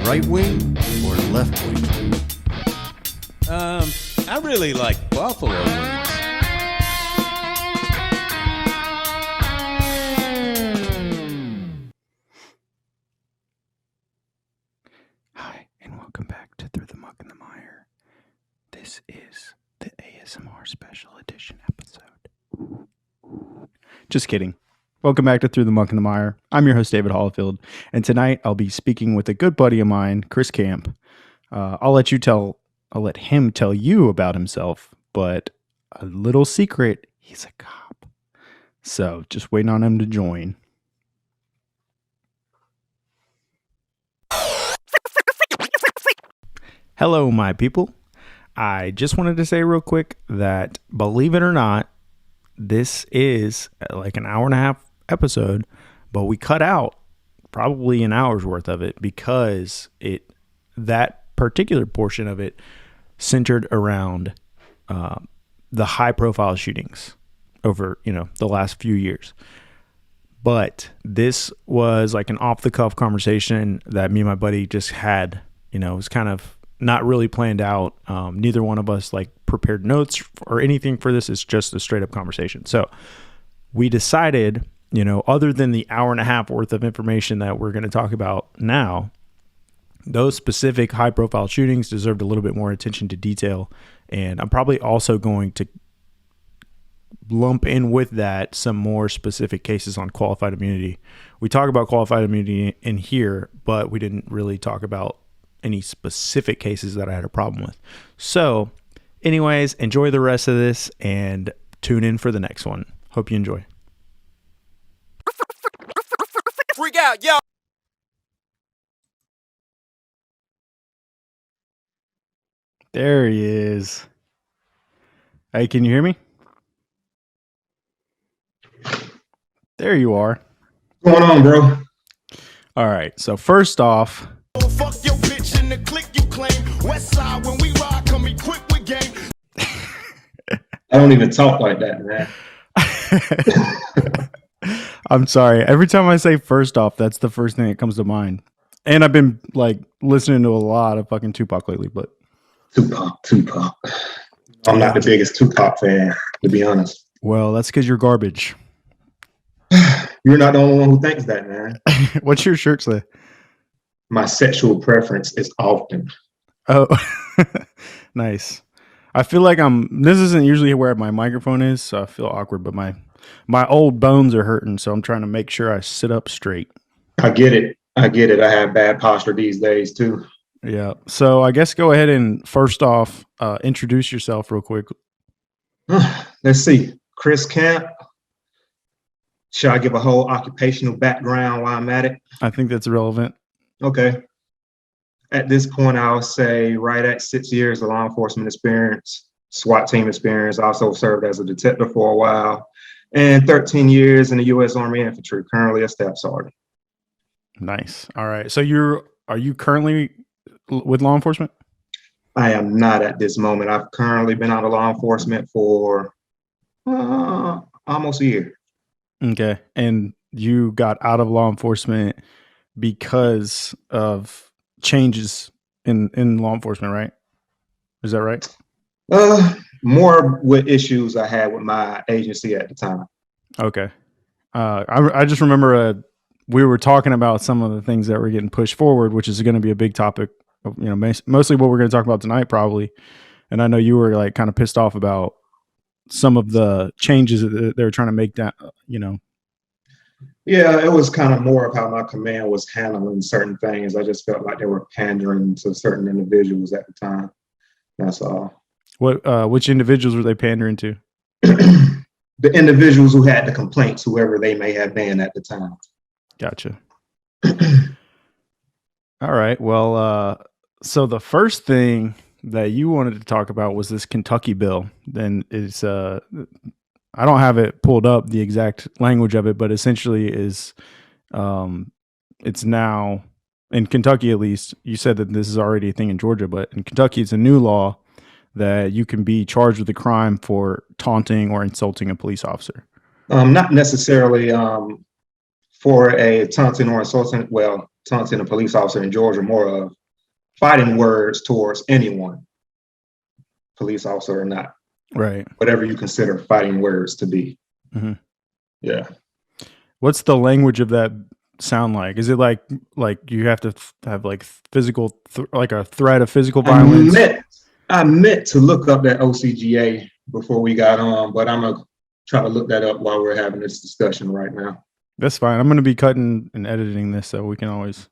right wing or left wing? I really like buffalo wings. Hi, and welcome back to Through the Muck and the Mire. This is the ASMR special edition episode. Just kidding. Welcome back to Through the Muck and the Mire. I'm your host, David Hollifield, and tonight I'll be speaking with a good buddy of mine, Chris Camp. I'll let him tell you about himself, but a little secret, he's a cop. So just waiting on him to join. Hello, my people. I just wanted to say real quick that, believe it or not, this is like an hour and a half episode, but we cut out probably an hour's worth of it because that particular portion of it centered around the high profile shootings over the last few years. But this was like an off the cuff conversation that me and my buddy just had. It was kind of not really planned out. Neither one of us like prepared notes or anything for this. It's just a straight up conversation. So we decided, other than the hour and a half worth of information that we're going to talk about now, those specific high profile shootings deserved a little bit more attention to detail. And I'm probably also going to lump in with that some more specific cases on qualified immunity. We talk about qualified immunity in here, but we didn't really talk about any specific cases that I had a problem with. So anyways, enjoy the rest of this and tune in for the next one. Hope you enjoy. Freak out, yo! There he is. Hey, can you hear me? There you are. What's going on, bro? All right. So first off, Fuck your bitch in the click you claim. West side when we ride, come equipped with game. I don't even talk like that, man. I'm sorry. Every time I say first off, that's the first thing that comes to mind. And I've been like listening to a lot of fucking Tupac lately, but Tupac. I'm not the biggest Tupac fan, to be honest. Well, that's because you're garbage. You're not the only one who thinks that, man. What's your shirt say? My sexual preference is often. Oh, nice. I feel like this isn't usually where my microphone is, so I feel awkward, but my old bones are hurting, so I'm trying to make sure I sit up straight. I get it. I have bad posture these days, too. Yeah. So I guess go ahead and first off, introduce yourself real quick. Let's see. Chris Camp. Should I give a whole occupational background while I'm at it? I think that's relevant. Okay. At this point, I'll say right at 6 years of law enforcement experience, SWAT team experience. I also served as a detective for a while, and 13 years in the U.S. Army Infantry, currently a staff sergeant. Nice. All right. So are you currently with law enforcement? I am not at this moment. I've currently been out of law enforcement for almost a year. Okay. And you got out of law enforcement because of changes in law enforcement, right? Is that right? More with issues I had with my agency at the time. Okay. I just remember we were talking about some of the things that were getting pushed forward, which is going to be a big topic, mostly what we're going to talk about tonight, probably. And I know you were like kind of pissed off about some of the changes that they were trying to make that, Yeah, it was kind of more of how my command was handling certain things. I just felt like they were pandering to certain individuals at the time. That's all. Which individuals were they pandering to? The individuals who had the complaints, whoever they may have been at the time. Gotcha. All right. Well, so the first thing that you wanted to talk about was this Kentucky bill. Then it's I don't have it pulled up, the exact language of it, but essentially is it's now in Kentucky, at least. You said that this is already a thing in Georgia, but in Kentucky, it's a new law that you can be charged with a crime for taunting or insulting a police officer. Not necessarily for a taunting or insulting. Well, taunting a police officer in Georgia more of fighting words towards anyone, police officer or not, Right. whatever you consider fighting words to be. Mm-hmm. Yeah. What's the language of that sound like? Is it like you have to have like physical, like a threat of physical violence? I meant to look up that OCGA before we got on, but I'm gonna try to look that up while we're having this discussion right now. That's fine. I'm going to be cutting and editing this, so we can always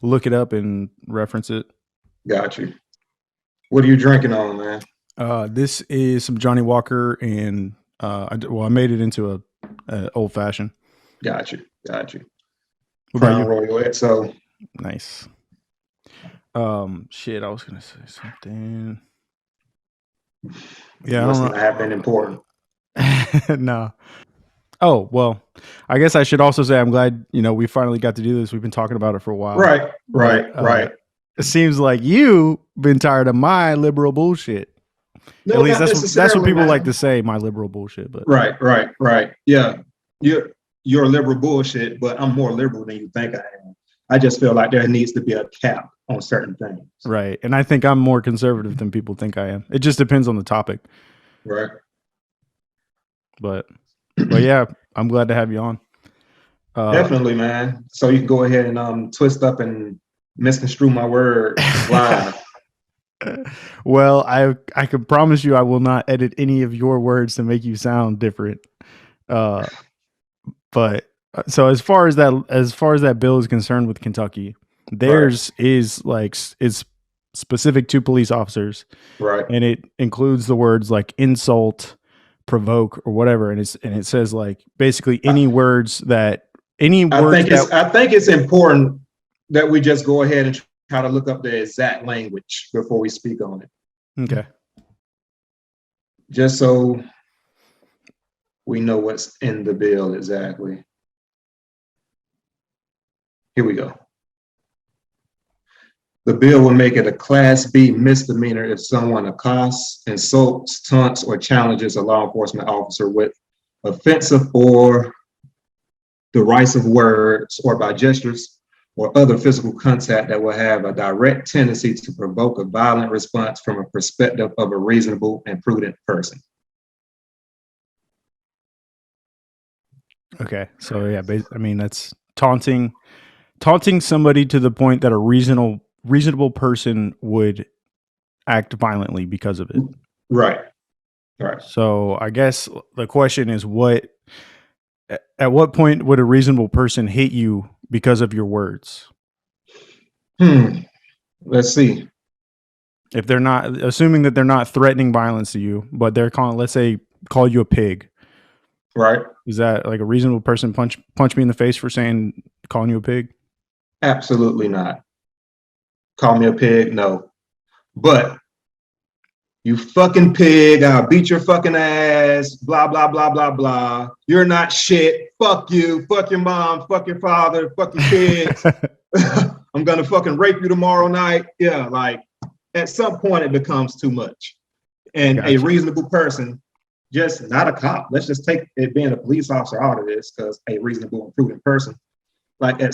look it up and reference it. Got you. What are you drinking on, man? This is some Johnny Walker, and I made it into a old fashioned. Got you. What about Crown you? Royal XO. Nice. Shit, I was gonna say something. Yeah, Must I not don't have been important. know. No. Oh, well, I guess I should also say I'm glad, we finally got to do this. We've been talking about it for a while. Right. It seems like you've been tired of my liberal bullshit. No, At least not that's what necessarily, people man. like to say, my liberal bullshit. But Right. Yeah. You're liberal bullshit, but I'm more liberal than you think I am. I just feel like there needs to be a cap on certain things. right. And I think I'm more conservative than people think I am. It just depends on the topic. Right. But yeah, I'm glad to have you on. Definitely, man. So you can go ahead and twist up and misconstrue my words live. Well, I can promise you I will not edit any of your words to make you sound different. But so as far as that bill is concerned with Kentucky, theirs is like it's specific to police officers, Right. and it includes the words like insult, provoke, or whatever, and it says like basically any words that I think it's important that we just go ahead and try to look up the exact language before we speak on it. Okay. Just so we know what's in the bill exactly. Here we go. The bill will make it a Class B misdemeanor if someone accosts, insults, taunts, or challenges a law enforcement officer with offensive or derisive words or by gestures or other physical contact that will have a direct tendency to provoke a violent response from a perspective of a reasonable and prudent person. Okay. So yeah, I mean that's taunting somebody to the point that a reasonable person would act violently because of it. Right. So I guess the question is at what point would a reasonable person hate you because of your words? Let's see. If they're not, assuming that they're not threatening violence to you, but they're let's say call you a pig. Right. Is that like a reasonable person punch me in the face for calling you a pig? Absolutely not. Call me a pig? No. But you fucking pig, I'll beat your fucking ass, blah, blah, blah, blah, blah. You're not shit. Fuck you. Fuck your mom. Fuck your father. Fuck your kids. I'm going to fucking rape you tomorrow night. Yeah, like at some point it becomes too much. And Gotcha. A reasonable person, just not a cop. Let's just take it being a police officer out of this, because a reasonable and prudent person, like at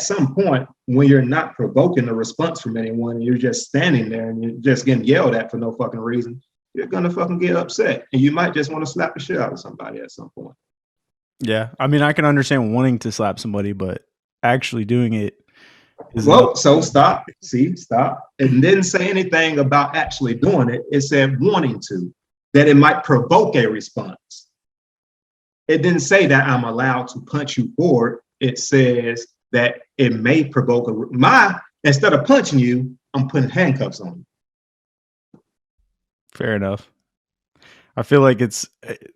some point when you're not provoking a response from anyone, you're just standing there and you're just getting yelled at for no fucking reason, you're gonna fucking get upset, and you might just want to slap the shit out of somebody at some point. Yeah, I mean, I can understand wanting to slap somebody, but actually doing it is So stop. Stop. It didn't say anything about actually doing it. It said wanting to, that it might provoke a response. It didn't say that I'm allowed to punch you for it. It says that it may provoke instead of punching you, I'm putting handcuffs on you. Fair enough. I feel like it's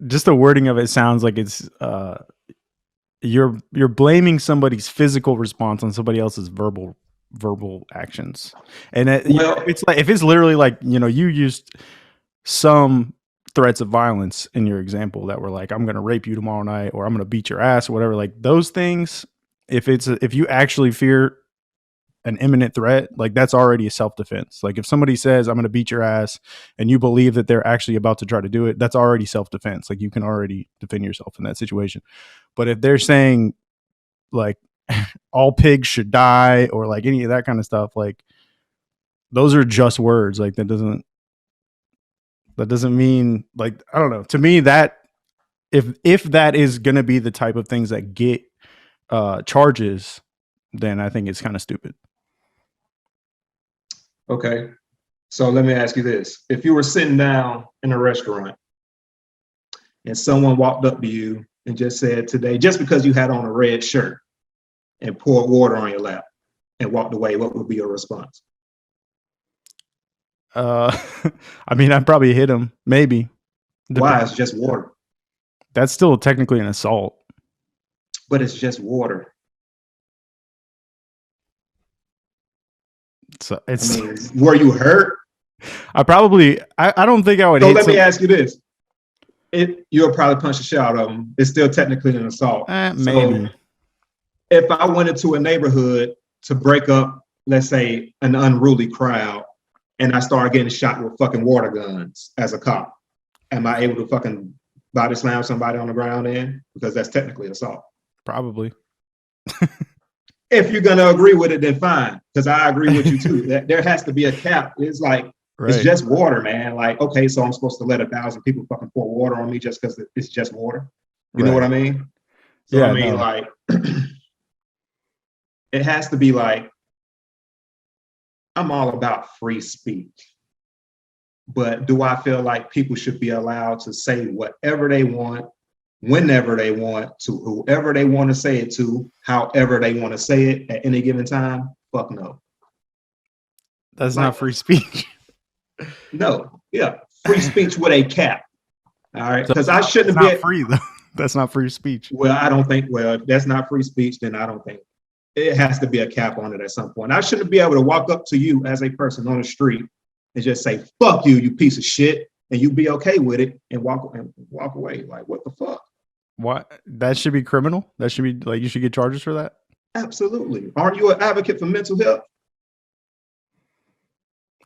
just the wording of it sounds like it's you're blaming somebody's physical response on somebody else's verbal actions. And it's like if it's literally like, you used some threats of violence in your example that were like, I'm going to rape you tomorrow night, or I'm going to beat your ass, or whatever, like those things, if you actually fear an imminent threat, like that's already a self-defense. Like if somebody says I'm going to beat your ass and you believe that they're actually about to try to do it, that's already self-defense. Like you can already defend yourself in that situation. But if they're saying like, all pigs should die or like any of that kind of stuff. Like those are just words. Like that doesn't mean like, I don't know. To me, that if that is going to be the type of things that get charges, then I think it's kind of stupid. Okay. So let me ask you this. If you were sitting down in a restaurant and someone walked up to you and just said today, just because you had on a red shirt and poured water on your lap and walked away, what would be your response? I mean, I'd probably hit him. Maybe. Why? It's just water. That's still technically an assault. But it's just water. So it's. I mean, were you hurt? I don't think I would. So let me ask you this: you'll probably punch the shit out of them. It's still technically an assault. Maybe. So if I went into a neighborhood to break up, let's say, an unruly crowd, and I started getting shot with fucking water guns as a cop, am I able to fucking body slam somebody on the ground then? Because that's technically assault. Probably. If you're gonna agree with it, then fine. Because I agree with you too. That there has to be a cap. It's like It's just water, man. Like, okay, so I'm supposed to let 1,000 people fucking pour water on me just because it's just water. You know what I mean? So yeah, I mean, like, it has to be like, I'm all about free speech. But do I feel like people should be allowed to say whatever they want, whenever they want, to whoever they want to say it to, however they want to say it at any given time? Fuck no. That's not free speech. No, yeah, free speech with a cap. All right, because So I shouldn't be free though. That's not free speech. Well, I don't think. Well, if that's not free speech, then I don't think it has to be a cap on it at some point. I shouldn't be able to walk up to you as a person on the street and just say "fuck you, you piece of shit," and you be okay with it and walk away. Like, what the fuck? What? That should be criminal. That should be like you should get charges for that. Absolutely. Aren't you an advocate for mental health?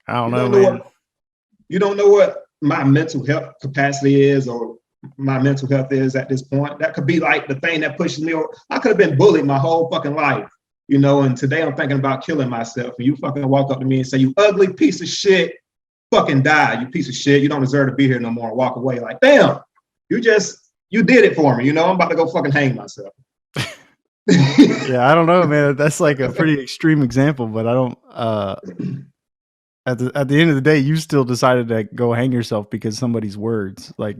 I don't know, man. You don't know what my mental health capacity is or my mental health is at this point. That could be like the thing that pushes me over. I could have been bullied my whole fucking life, you know, and today I'm thinking about killing myself. And you fucking walk up to me and say, "You ugly piece of shit, fucking die, you piece of shit. You don't deserve to be here no more," and walk away. Like, damn, you did it for me. You know, I'm about to go fucking hang myself. Yeah, I don't know, man. That's like a pretty extreme example, but I don't. At the end of the day, you still decided to go hang yourself because somebody's words. Like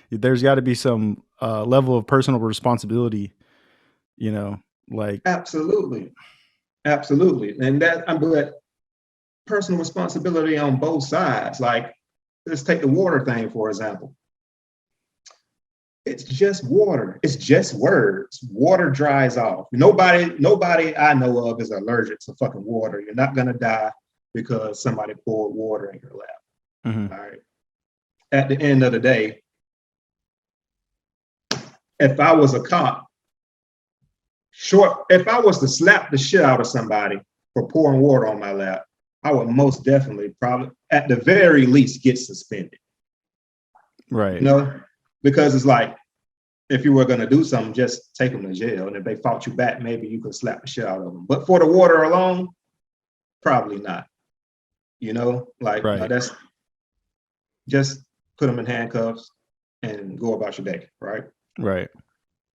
there's got to be some level of personal responsibility. You know, like absolutely, and I'm glad personal responsibility on both sides. Like, let's take the water thing for example. It's just water. It's just words. Water dries off. Nobody I know of is allergic to fucking water. You're not gonna die because somebody poured water in your lap. Mm-hmm. All right. At the end of the day, if I was a cop, if I was to slap the shit out of somebody for pouring water on my lap, I would most definitely probably, at the very least, get suspended. Right. You know? Because it's like, if you were going to do something, just take them to jail. And if they fought you back, maybe you could slap the shit out of them. But for the water alone, probably not. You know, like that's just put them in handcuffs and go about your day, right? Right.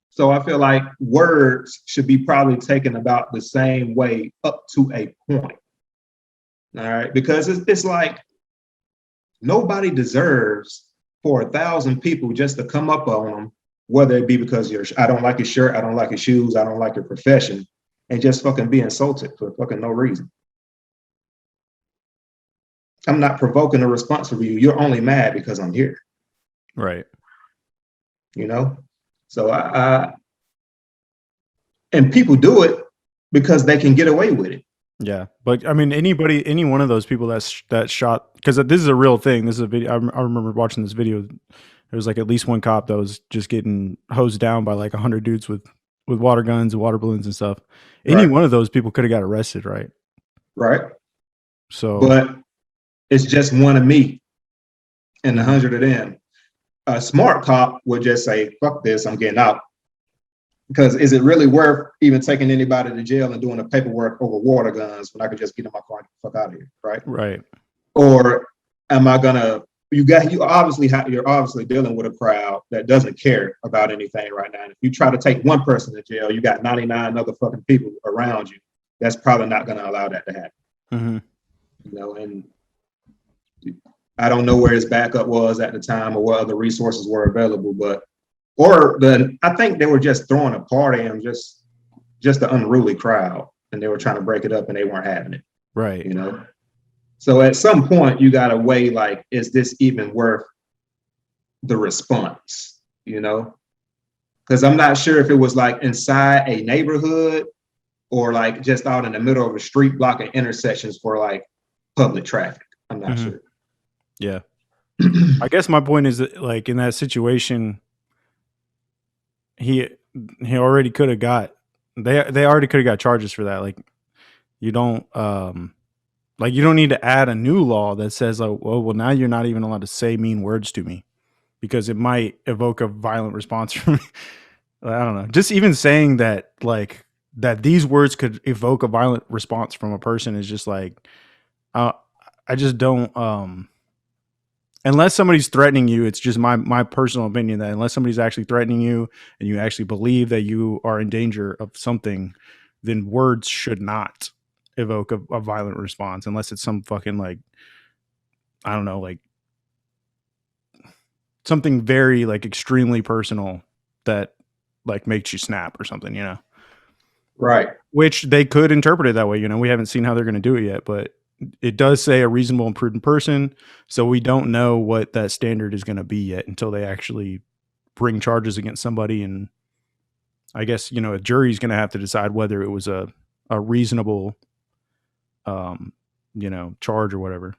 So I feel like words should be probably taken about the same way up to a point. All right, because it's like nobody deserves for 1,000 people just to come up on them, whether it be because I don't like your shirt, I don't like your shoes, I don't like your profession, and just fucking be insulted for fucking no reason. I'm not provoking a response from you. You're only mad because I'm here. Right. You know? So and people do it because they can get away with it. Yeah. But I mean, any one of those people that shot, because this is a real thing. This is a video. I remember watching this video. There was like at least one cop that was just getting hosed down by like 100 dudes with water guns and water balloons and stuff. Any one of those people could have got arrested, right? Right. So, but it's just one of me and 100 of them. A smart cop would just say, "Fuck this, I'm getting out." Because is it really worth even taking anybody to jail and doing the paperwork over water guns when I could just get in my car and get the fuck out of here, right? Right. Or am I gonna? You're obviously dealing with a crowd that doesn't care about anything right now. And if you try to take one person to jail, you got 99 other fucking people around you. That's probably not gonna allow that to happen. Mm-hmm. You know, and I don't know where his backup was at the time or what other resources were available, but I think they were just throwing a party and just an unruly crowd, and they were trying to break it up and they weren't having it. Right. You know. So at some point you gotta weigh, like, is this even worth the response? You know? Because I'm not sure if it was like inside a neighborhood or like just out in the middle of a street blocking intersections for like public traffic. I'm not sure. Yeah. I guess my point is that, like, in that situation, he already could have got they already could have got charges for that. Like, you don't you don't need to add a new law that says, like, well, now you're not even allowed to say mean words to me because it might evoke a violent response from me. I don't know. Just even saying that, like, that these words could evoke a violent response from a person is just like, I just don't. Unless somebody's threatening you, it's just my personal opinion that unless somebody's actually threatening you and you actually believe that you are in danger of something, then words should not evoke a violent response unless it's some fucking, like, I don't know, like something very, like, extremely personal that, like, makes you snap or something, you know? Right. Which they could interpret it that way, you know? We haven't seen how they're going to do it yet, but it does say a reasonable and prudent person. So we don't know what that standard is going to be yet until they actually bring charges against somebody. And I guess, you know, a jury's going to have to decide whether it was a reasonable, you know, charge or whatever.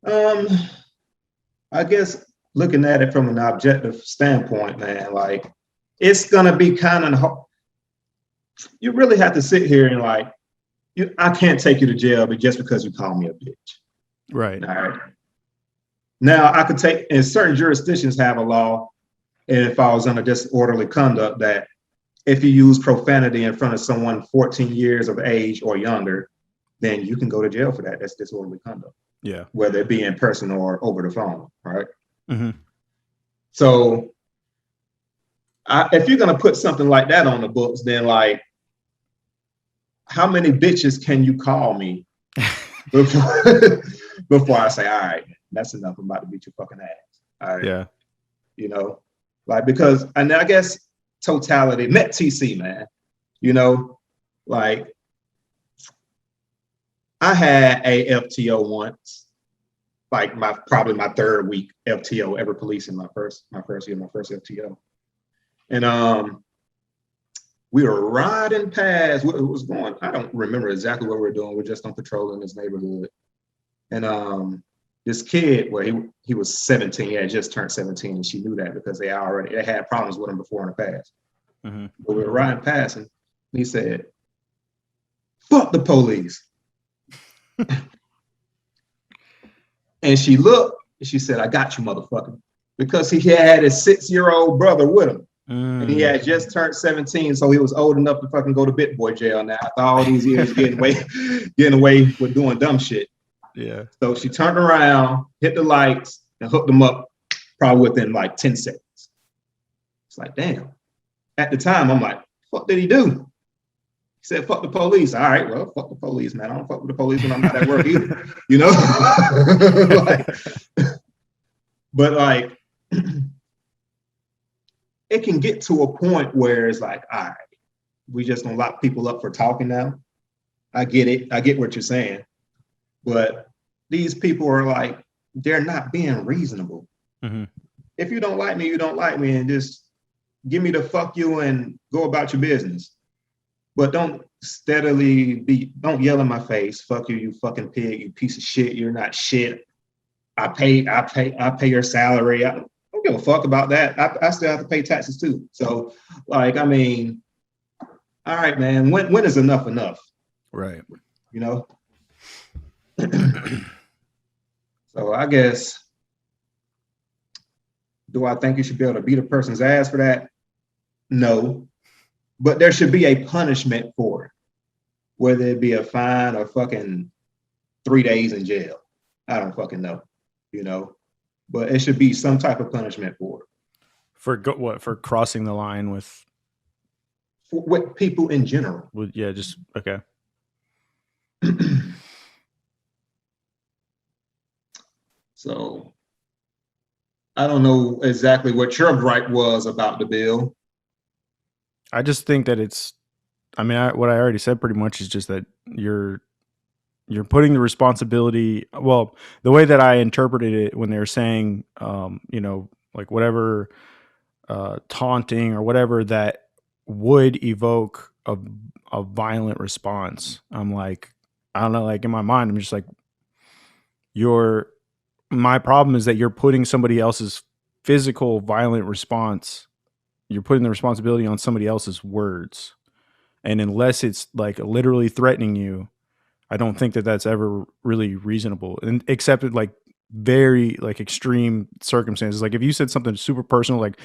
I guess looking at it from an objective standpoint, man, like, it's going to be kind of hard. You really have to sit here and, like, I can't take you to jail, but just because you call me a bitch. Right. All right. Now, I could take, and certain jurisdictions have a law, and if I was under disorderly conduct, that if you use profanity in front of someone 14 years of age or younger, then you can go to jail for that. That's disorderly conduct. Yeah. Whether it be in person or over the phone. Right. Mm-hmm. So if you're going to put something like that on the books, then, like, how many bitches can you call me before I say, all right, that's enough. I'm about to beat your fucking ass. All right. Yeah. You know, like, because, and I guess totality, met TC, man, you know, like, I had a FTO once, like probably my third week FTO ever policing my first FTO. And we were riding past what was going. I don't remember exactly what we were doing. We're just on patrol in this neighborhood. And this kid, well, he was 17. He had just turned 17, and she knew that because they had problems with him before in the past. Mm-hmm. But we were riding past, and he said, "Fuck the police." And she looked, and she said, "I got you, motherfucker," because he had his 6-year-old brother with him. And he had just turned 17, so he was old enough to fucking go to bit boy jail now after all these years getting away with doing dumb shit. Yeah. So she turned around, hit the lights, and hooked him up probably within like 10 seconds. It's like, damn. At the time, I'm like, fuck did he do? He said, fuck the police. All right, well, fuck the police, man. I don't fuck with the police when I'm not at work either. You know? But like, it can get to a point where it's like, all right, we just gonna lock people up for talking now. I get it. I get what you're saying. But these people are like, they're not being reasonable. Mm-hmm. If you don't like me, you don't like me, and just give me the fuck you and go about your business. But don't don't yell in my face, fuck you, you fucking pig, you piece of shit, you're not shit. I pay your salary. I don't give a fuck about that. I still have to pay taxes too. So, like, I mean, all right, man, when is enough enough? Right. You know? So I guess, do I think you should be able to beat a person's ass for that? No, but there should be a punishment for it, whether it be a fine or fucking 3 days in jail. I don't fucking know, you know, but it should be some type of punishment for it. For crossing the line with With people in general. yeah, just okay. So I don't know exactly what your gripe was about the bill. I just think that it's. I mean, what I already said pretty much is just that you're putting the responsibility. Well, the way that I interpreted it when they were saying, like whatever taunting or whatever that would evoke a violent response. I'm like, I don't know, like in my mind, I'm just like, my problem is that you're putting somebody else's physical violent response. You're putting the responsibility on somebody else's words. And unless it's like literally threatening you, I don't think that that's ever really reasonable. And except in like very like extreme circumstances. Like if you said something super personal, like,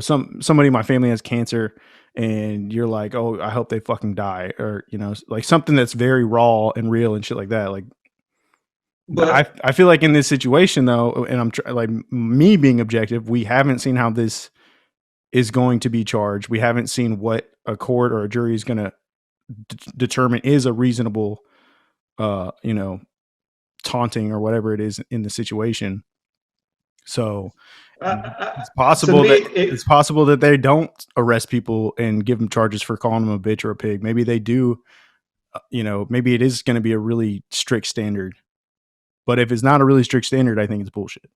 somebody in my family has cancer and you're like, oh, I hope they fucking die. Or, like something that's very raw and real and shit like that. Like, but I feel like in this situation though, and I'm like me being objective, we haven't seen how this is going to be charged. We haven't seen what a court or a jury is going to determine is a reasonable, taunting or whatever it is in the situation. So it's possible it's possible that they don't arrest people and give them charges for calling them a bitch or a pig. Maybe they do. Maybe it is going to be a really strict standard. But if it's not a really strict standard, I think it's bullshit.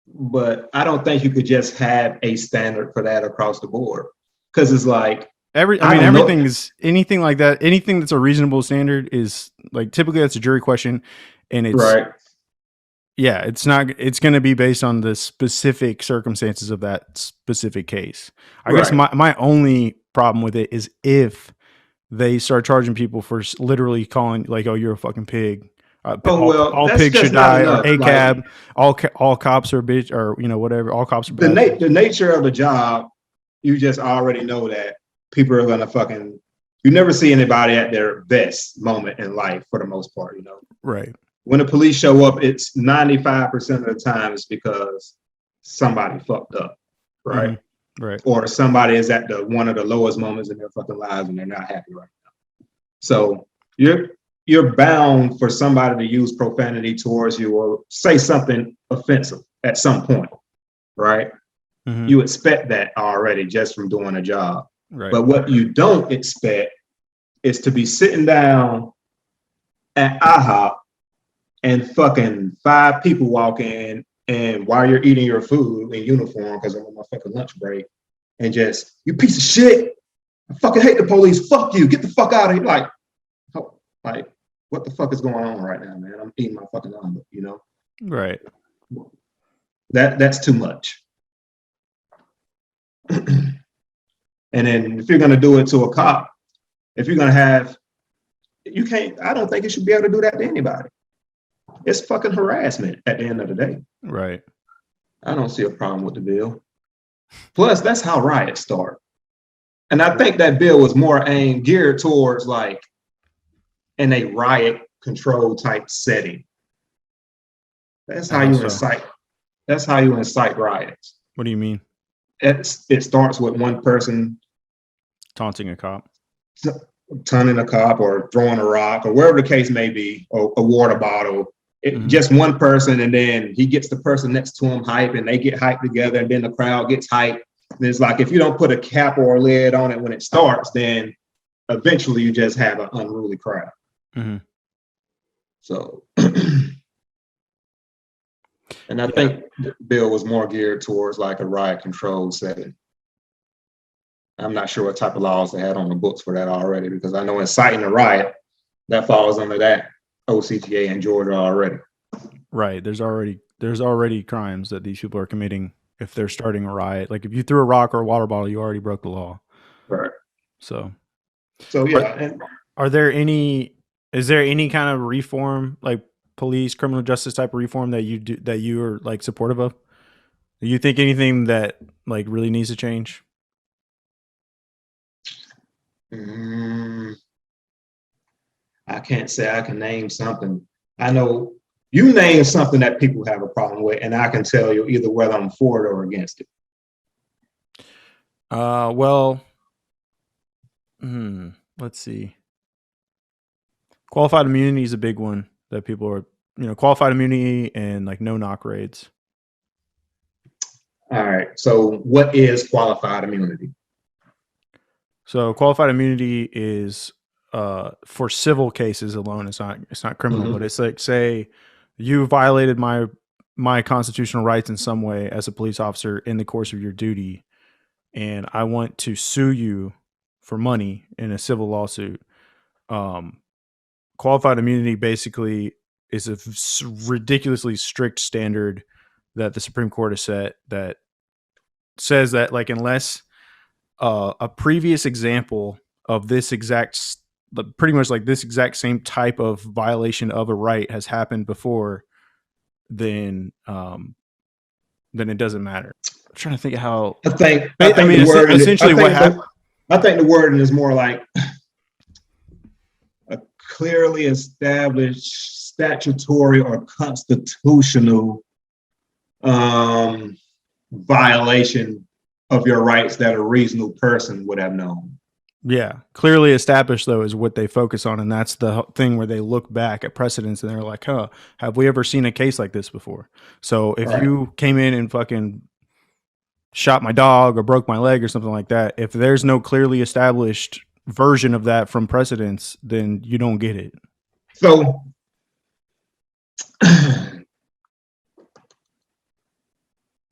But I don't think you could just have a standard for that across the board, because it's like everything is anything like that. Anything that's a reasonable standard is like typically that's a jury question, and it's right. Yeah, it's not. It's going to be based on the specific circumstances of that specific case. I guess my only problem with it is if they start charging people for literally calling like, "Oh, you're a fucking pig." All pigs should die, or ACAB. Like, all cops are bitch, or whatever. All cops are bad. The nature of the job, you just already know that people are gonna fucking. You never see anybody at their best moment in life for the most part, Right. When the police show up, it's 95% of the time it's because somebody fucked up, right? Mm-hmm. Right. Or somebody is at one of the lowest moments in their fucking lives and they're not happy right now. So you're bound for somebody to use profanity towards you or say something offensive at some point, right? Mm-hmm. You expect that already just from doing a job. Right. But what you don't expect is to be sitting down at IHOP and fucking 5 people walk in, and while you're eating your food in uniform, because I'm on my fucking lunch break, and just, you piece of shit, I fucking hate the police, fuck you, get the fuck out of here. Like, what the fuck is going on right now, man? I'm eating my fucking omelet, Right. That's too much. And then if you're gonna do it to a cop, if you're gonna have, you can't, I don't think you should be able to do that to anybody. It's fucking harassment at the end of the day. Right. I don't see a problem with the bill. Plus, that's how riots start. And I think that bill was more geared towards like in a riot control type setting. That's how you incite. That's how you incite riots. What do you mean? It starts with one person taunting a cop, taunting a cop, or throwing a rock, or wherever the case may be, or a water bottle. Just one person, and then he gets the person next to him hype, and they get hyped together, and then the crowd gets hyped. And it's like if you don't put a cap or a lid on it when it starts, then eventually you just have an unruly crowd. Mm-hmm. So, and I think the bill was more geared towards like a riot control setting. I'm not sure what type of laws they had on the books for that already, because I know inciting a riot, that falls under that OCTA in Georgia already. Right. There's already crimes that these people are committing if they're starting a riot. Like if you threw a rock or a water bottle, you already broke the law. Right. So yeah. Is there any kind of reform, like police, criminal justice type of reform that you are like supportive of? Do you think anything that like really needs to change? I can't say I can name something. I know you name something that people have a problem with, and I can tell you either whether I'm for it or against it. Well, let's see. Qualified immunity is a big one that people are, qualified immunity and like no knock raids. All right. So what is qualified immunity? So qualified immunity is for civil cases alone. It's not criminal, but it's like, say you violated my constitutional rights in some way as a police officer in the course of your duty, and I want to sue you for money in a civil lawsuit. Qualified immunity basically is a ridiculously strict standard that the Supreme Court has set that says that, like, unless a previous example of this exact, pretty much like this exact same type of violation of a right has happened before, then it doesn't matter. I'm trying to think of how. I think essentially what happened. I think the wording is more like a clearly established statutory or constitutional violation of your rights that a reasonable person would have known. Yeah. Clearly established, though, is what they focus on. And that's the thing where they look back at precedents and they're like, have we ever seen a case like this before? So if you came in and fucking shot my dog or broke my leg or something like that, if there's no clearly established version of that from precedents, then you don't get it. So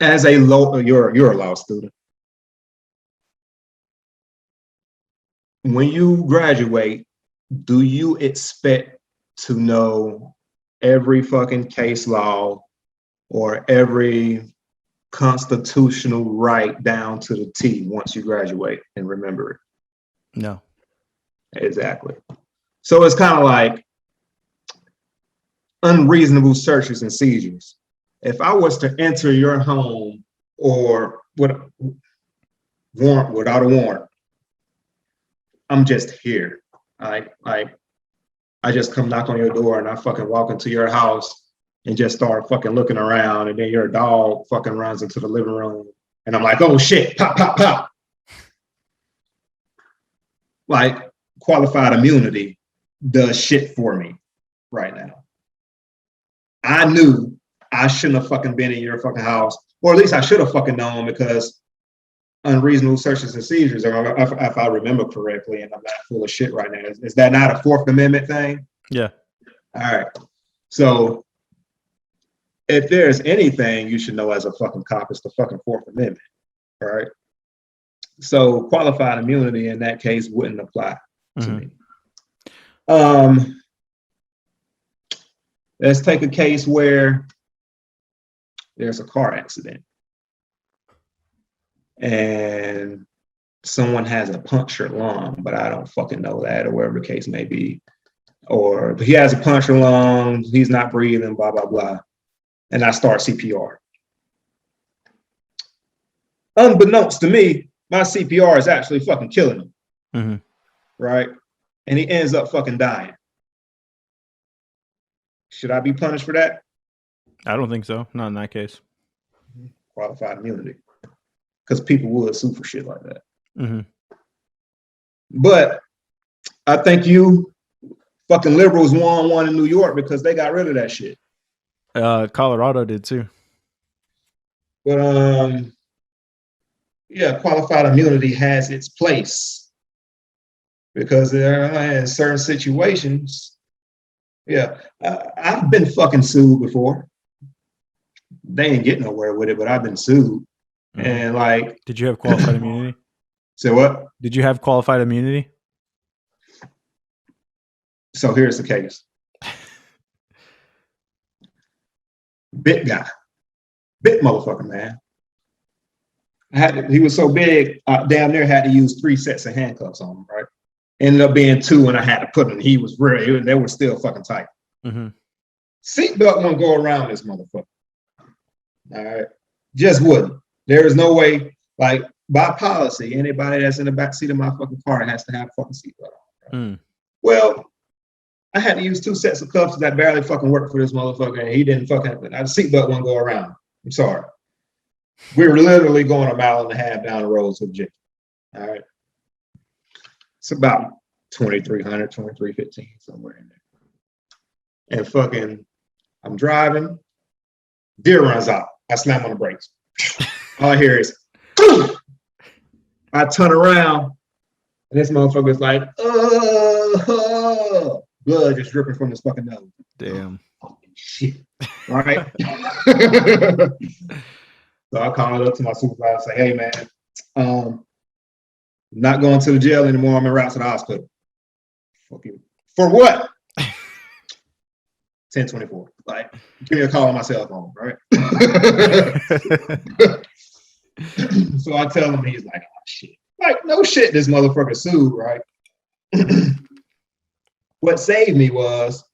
as a you're a law student. When you graduate, do you expect to know every fucking case law or every constitutional right down to the T once you graduate and remember it? No. Exactly. So it's kind of like unreasonable searches and seizures. If I was to enter your home or without a warrant, I'm just here. I just come knock on your door and I fucking walk into your house and just start fucking looking around, and then your dog fucking runs into the living room and I'm like, oh shit, pop, pop, pop. Like, qualified immunity does shit for me right now. I knew I shouldn't have fucking been in your fucking house, or at least I should have fucking known, because unreasonable searches and seizures, if I remember correctly, and I'm not full of shit right now. Is that not a Fourth Amendment thing? Yeah. All right. So if there's anything you should know as a fucking cop, it's the fucking Fourth Amendment. All right. So qualified immunity in that case wouldn't apply to me. Let's take a case where there's a car accident and someone has a punctured lung, but I don't fucking know that, or whatever the case may be. Or he has a punctured lung, he's not breathing, blah, blah, blah. And I start CPR. Unbeknownst to me, my CPR is actually fucking killing him. Right? And he ends up fucking dying. Should I be punished for that? I don't think so. Not in that case. Qualified immunity. Because people would sue for shit like that. But I think you fucking liberals won one in New York because they got rid of that shit. Colorado did too. But yeah, qualified immunity has its place, because there are in certain situations. Yeah, I've been fucking sued before. They ain't get nowhere with it, but I've been sued. And like, did you have qualified immunity? So what? Did you have qualified immunity? So here's the case. Big guy, big motherfucker, man. He was so big, damn near had to use 3 sets of handcuffs on him, right? Ended up being 2, and I had to put him. He was really, they were still fucking tight. Seatbelt won't go around this motherfucker. All right. Just wouldn't. There is no way, like by policy, anybody that's in the back seat of my fucking car has to have a fucking seatbelt on. Right? Well, I had to use 2 sets of cuffs that barely fucking worked for this motherfucker, and he didn't fucking. The seatbelt won't go around. I'm sorry. We were literally going 1.5 miles down the road to Virginia. All right. It's about 2,300, 2,315, somewhere in there. And fucking, I'm driving. Deer runs out. I slam on the brakes. All I hear is, I turn around, and this motherfucker's like, oh, blood just dripping from his fucking nose. Damn. Fucking shit. All right. So I called up to my supervisor and say, hey, man, not going to the jail anymore. I'm en route to the hospital. Fucking, for what? 1024. Like, give me a call on my cell phone, right? So I tell him, he's like, oh, shit. Like, no shit, this motherfucker sued, right? What saved me was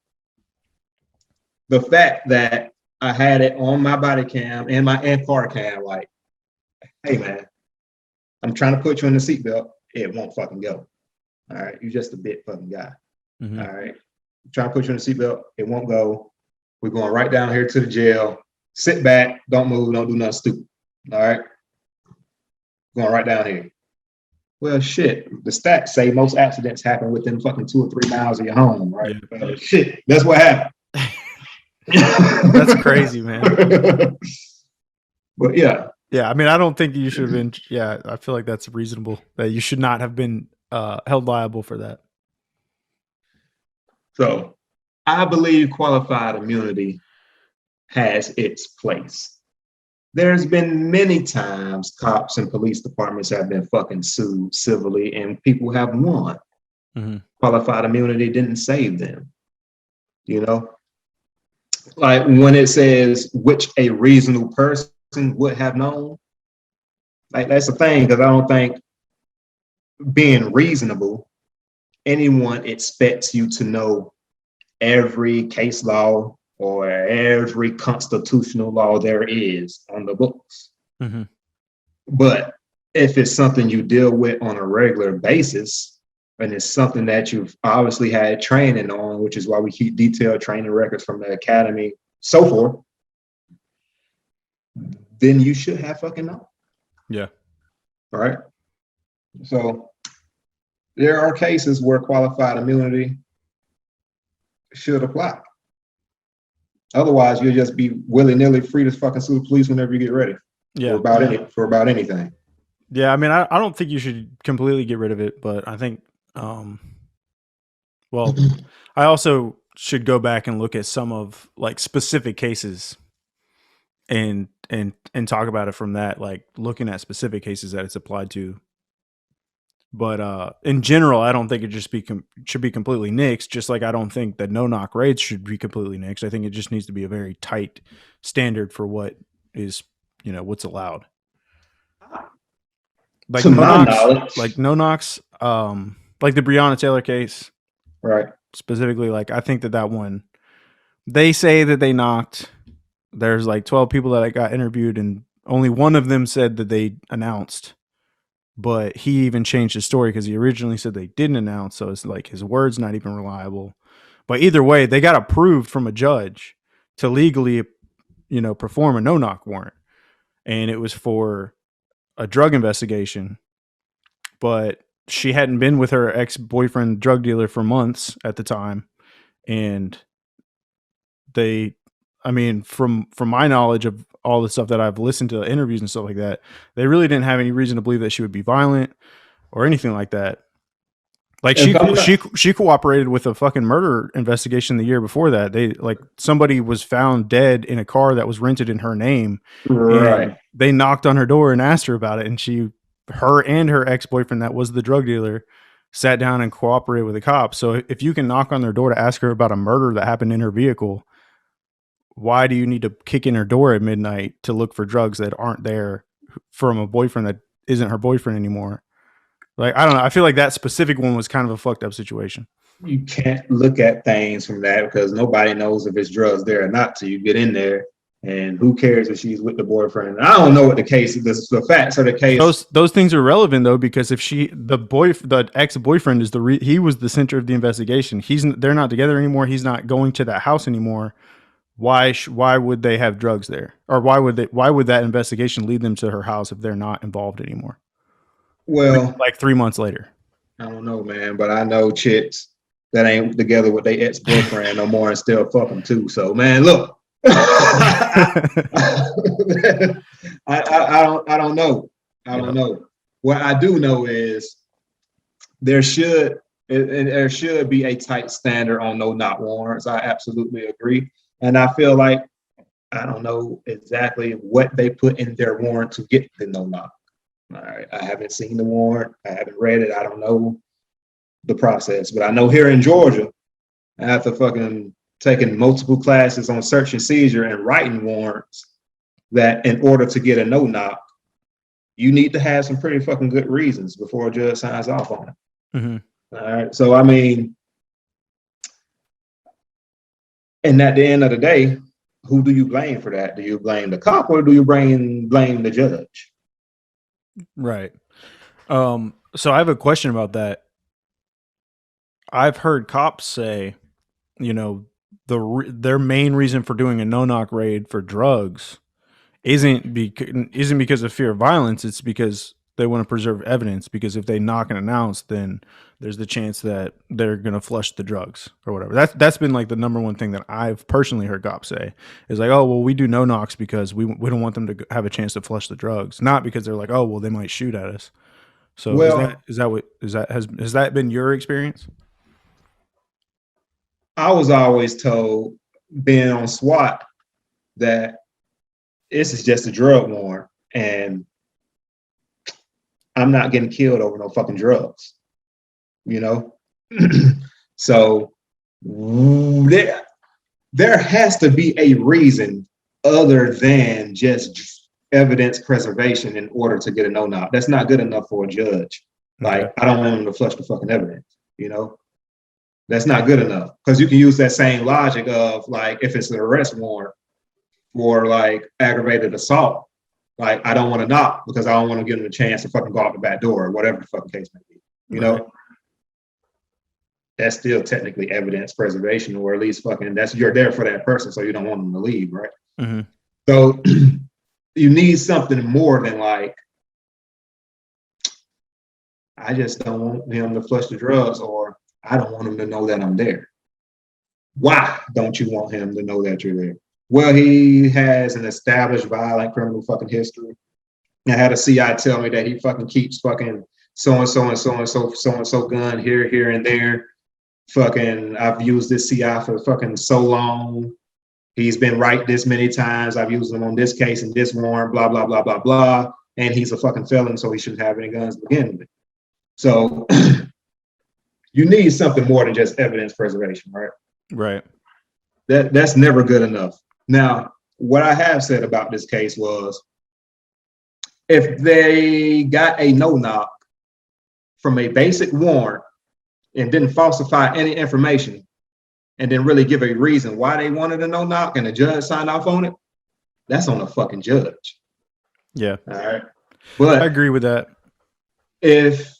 the fact that I had it on my body cam and my car cam, like, hey, man, I'm trying to put you in the seatbelt. It won't fucking go. All right, you're just a bit fucking guy. Mm-hmm. All right, I'm trying to put you in the seatbelt. It won't go. We're going right down here to the jail. Sit back, don't move, don't do nothing stupid. All right, going right down here. Well, shit, the stats say most accidents happen within fucking 2 or 3 miles of your home, right? Yeah. Shit, that's what happened. That's crazy, man. But yeah. Yeah, I mean, I don't think you should have been. Yeah, I feel like that's reasonable. That you should not have been held liable for that. So, I believe qualified immunity has its place. There's been many times cops and police departments have been fucking sued civilly, and people have won. Mm-hmm. Qualified immunity didn't save them. You know, like when it says which a reasonable person would have known, like that's the thing, because I don't think being reasonable, anyone expects you to know every case law or every constitutional law there is on the books. Mm-hmm. But if it's something you deal with on a regular basis, and it's something that you've obviously had training on, which is why we keep detailed training records from the academy, so forth, then you should have fucking known. Yeah. All right. So there are cases where qualified immunity should apply. Otherwise, you'll just be willy-nilly free to fucking sue the police whenever you get ready. Yeah. For about anything. Yeah, I mean, I don't think you should completely get rid of it, but I think, well, I also should go back and look at some of like specific cases and talk about it from that, like looking at specific cases that it's applied to. But in general, I don't think it should be completely nixed. Just like I don't think that no-knock raids should be completely nixed. I think it just needs to be a very tight standard for what is, what's allowed. Like no-knocks, like the Breonna Taylor case, right? Specifically, like I think that one, they say that they knocked. There's like 12 people that I got interviewed, and only one of them said that they announced. But he even changed his story because he originally said they didn't announce. So it's like his word's not even reliable. But either way, they got approved from a judge to legally, perform a no-knock warrant. And it was for a drug investigation. But she hadn't been with her ex-boyfriend drug dealer for months at the time. And from my knowledge of all the stuff that I've listened to, interviews and stuff like that, they really didn't have any reason to believe that she would be violent or anything like that. Like she cooperated with a fucking murder investigation the year before that. Somebody was found dead in a car that was rented in her name. Right. And they knocked on her door and asked her about it. And her and her ex-boyfriend that was the drug dealer sat down and cooperated with the cops. So if you can knock on their door to ask her about a murder that happened in her vehicle, why do you need to kick in her door at midnight to look for drugs that aren't there from a boyfriend that isn't her boyfriend anymore? Like, I don't know. I feel like that specific one was kind of a fucked up situation. You can't look at things from that because nobody knows if it's drugs there or not till you get in there And who cares if she's with the boyfriend? I don't know what the case is. The facts of the case. Those things are relevant though, because if the ex-boyfriend is he was the center of the investigation. They're not together anymore. He's not going to that house anymore. Why would they have drugs there? Or why would that investigation lead them to her house if they're not involved anymore? Well, like 3 months later. I don't know, man, but I know chicks that ain't together with their ex-boyfriend no more and still fuck them too. So, man, look, I don't know. I don't know. What I do know is there should be a tight standard on no-knock warrants. I absolutely agree. And I feel like I don't know exactly what they put in their warrant to get the no-knock. All right. I haven't seen the warrant. I haven't read it. I don't know the process. But I know here in Georgia, after fucking taking multiple classes on search and seizure and writing warrants, that in order to get a no-knock, you need to have some pretty fucking good reasons before a judge signs off on it. Mm-hmm. All right. So, I mean, and at the end of the day, who do you blame for that? Do you blame the cop or do you blame the judge? Right. So I have a question about that. I've heard cops say, their main reason for doing a no-knock raid for drugs isn't because of fear of violence. It's because they want to preserve evidence, because if they knock and announce, then there's the chance that they're going to flush the drugs or whatever. That's been like the number one thing that I've personally heard cops say is like, oh, well, we do no knocks because we don't want them to have a chance to flush the drugs, not because they're like, oh, well, they might shoot at us. So has that been your experience? I was always told, being on SWAT, that this is just a drug warrant and I'm not getting killed over no fucking drugs, So there has to be a reason other than just evidence preservation in order to get a no-knock. That's not good enough for a judge. Like, I don't want them to flush the fucking evidence, That's not good enough, because you can use that same logic of, like, if it's an arrest warrant for like aggravated assault, like, I don't want to knock because I don't want to give them a chance to fucking go out the back door or whatever the fucking case may be. You know, that's still technically evidence preservation, or at least fucking you're there for that person, so you don't want them to leave, right? Mm-hmm. So you need something more than like, I just don't want him to flush the drugs, or I don't want him to know that I'm there. Why don't you want him to know that you're there? Well, he has an established violent criminal fucking history. I had a CI tell me that he fucking keeps fucking so-and-so and so-and-so, so-and-so gun here, and there. Fucking, I've used this CI for fucking so long. He's been right this many times. I've used him on this case and this warrant, blah, blah, blah, blah, blah. And he's a fucking felon, so he shouldn't have any guns to begin with. So you need something more than just evidence preservation, right? Right. That's never good enough. Now, what I have said about this case was, if they got a no-knock from a basic warrant and didn't falsify any information and didn't really give a reason why they wanted a no-knock and the judge signed off on it, that's on the fucking judge. Yeah. All right. But I agree with that. If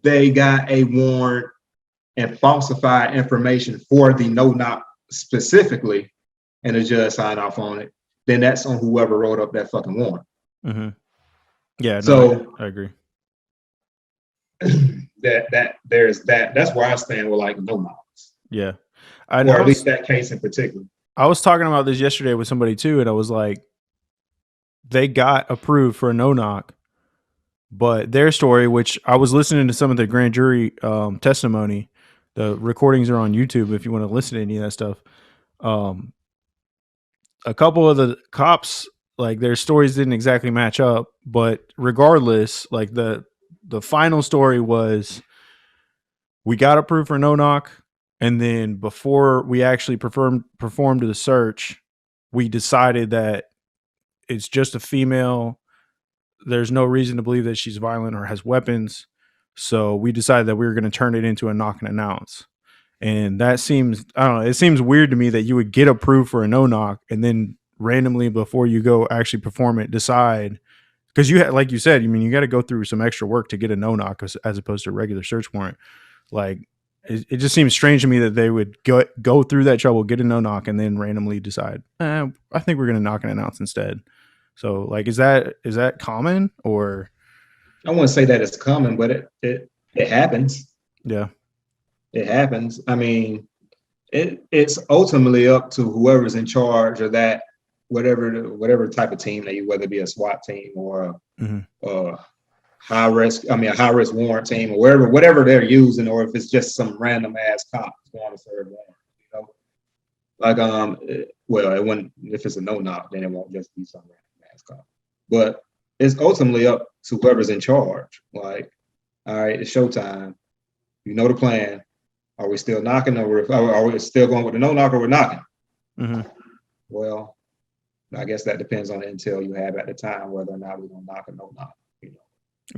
they got a warrant and falsified information for the no-knock specifically, and the judge signed off on it, then that's on whoever wrote up that fucking warrant. Mm-hmm. Yeah, no, so I agree. There's that. That's where I stand with like no knocks. Yeah, or at least that case in particular. I was talking about this yesterday with somebody too, and I was like, they got approved for a no knock, but their story, which I was listening to some of the grand jury testimony, the recordings are on YouTube if you want to listen to any of that stuff. A couple of the cops, like, their stories didn't exactly match up, but regardless, like the final story was, we got approved for no knock, and then before we actually performed the search, we decided that it's just a female. There's no reason to believe that she's violent or has weapons, so we decided that we were going to turn it into a knock and announce. And that seems, I don't know, it seems weird to me that you would get approved for a no knock and then randomly before you go actually perform it, decide, because you like you said, you got to go through some extra work to get a no-knock as opposed to a regular search warrant. Like it just seems strange to me that they would go through that trouble, get a no-knock, and then randomly decide, I think we're going to knock and announce instead. So like, is that common, or? I wouldn't say that it's common, but it happens. Yeah. It happens. I mean, it's ultimately up to whoever's in charge of that, whatever type of team they, whether it be a SWAT team or a high risk warrant team, or whatever they're using, or if it's just some random ass cop going to serve warrant, Like well, it wouldn't, if it's a no-knock, then it won't just be some random ass cop. But it's ultimately up to whoever's in charge. Like, all right, it's showtime. You know the plan. Are we still knocking, or are we still going with the no-knock, or we're knocking? Well, I guess that depends on the intel you have at the time, whether or not we're going to knock or no-knock.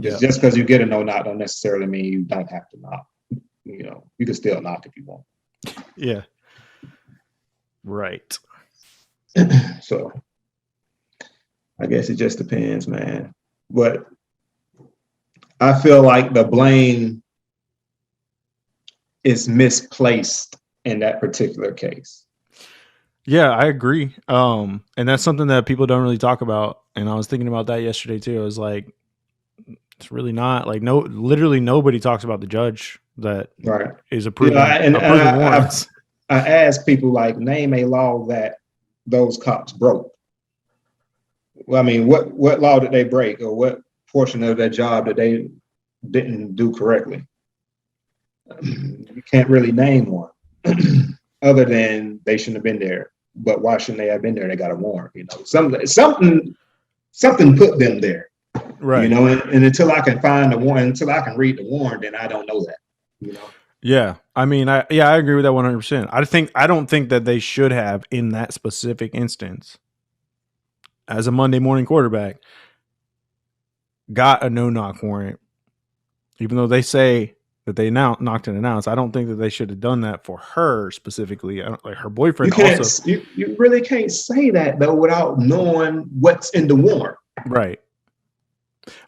Just because you get a no-knock don't necessarily mean you don't have to knock. You can still knock if you want. Yeah. Right. So I guess it just depends, man. But I feel like the blame is misplaced in that particular case. Yeah, I agree. And that's something that people don't really talk about. And I was thinking about that yesterday too. I was like, it's really not like, literally nobody talks about the judge that is approving, warrants. I ask people, like, name a law that those cops broke. Well, I mean, what law did they break, or what portion of their job that they didn't do correctly? You can't really name one other than they shouldn't have been there. But why shouldn't they have been there? They got a warrant, something put them there, right? And until I can find the warrant, until I can read the warrant, then I don't know that, Yeah, I mean, I agree with that 100%. I don't think that they should have, in that specific instance, as a Monday morning quarterback, got a no-knock warrant, even though they say that they knocked and announced. I don't think that they should have done that for her specifically. Like her boyfriend. You really can't say that though without knowing what's in the warrant. Right.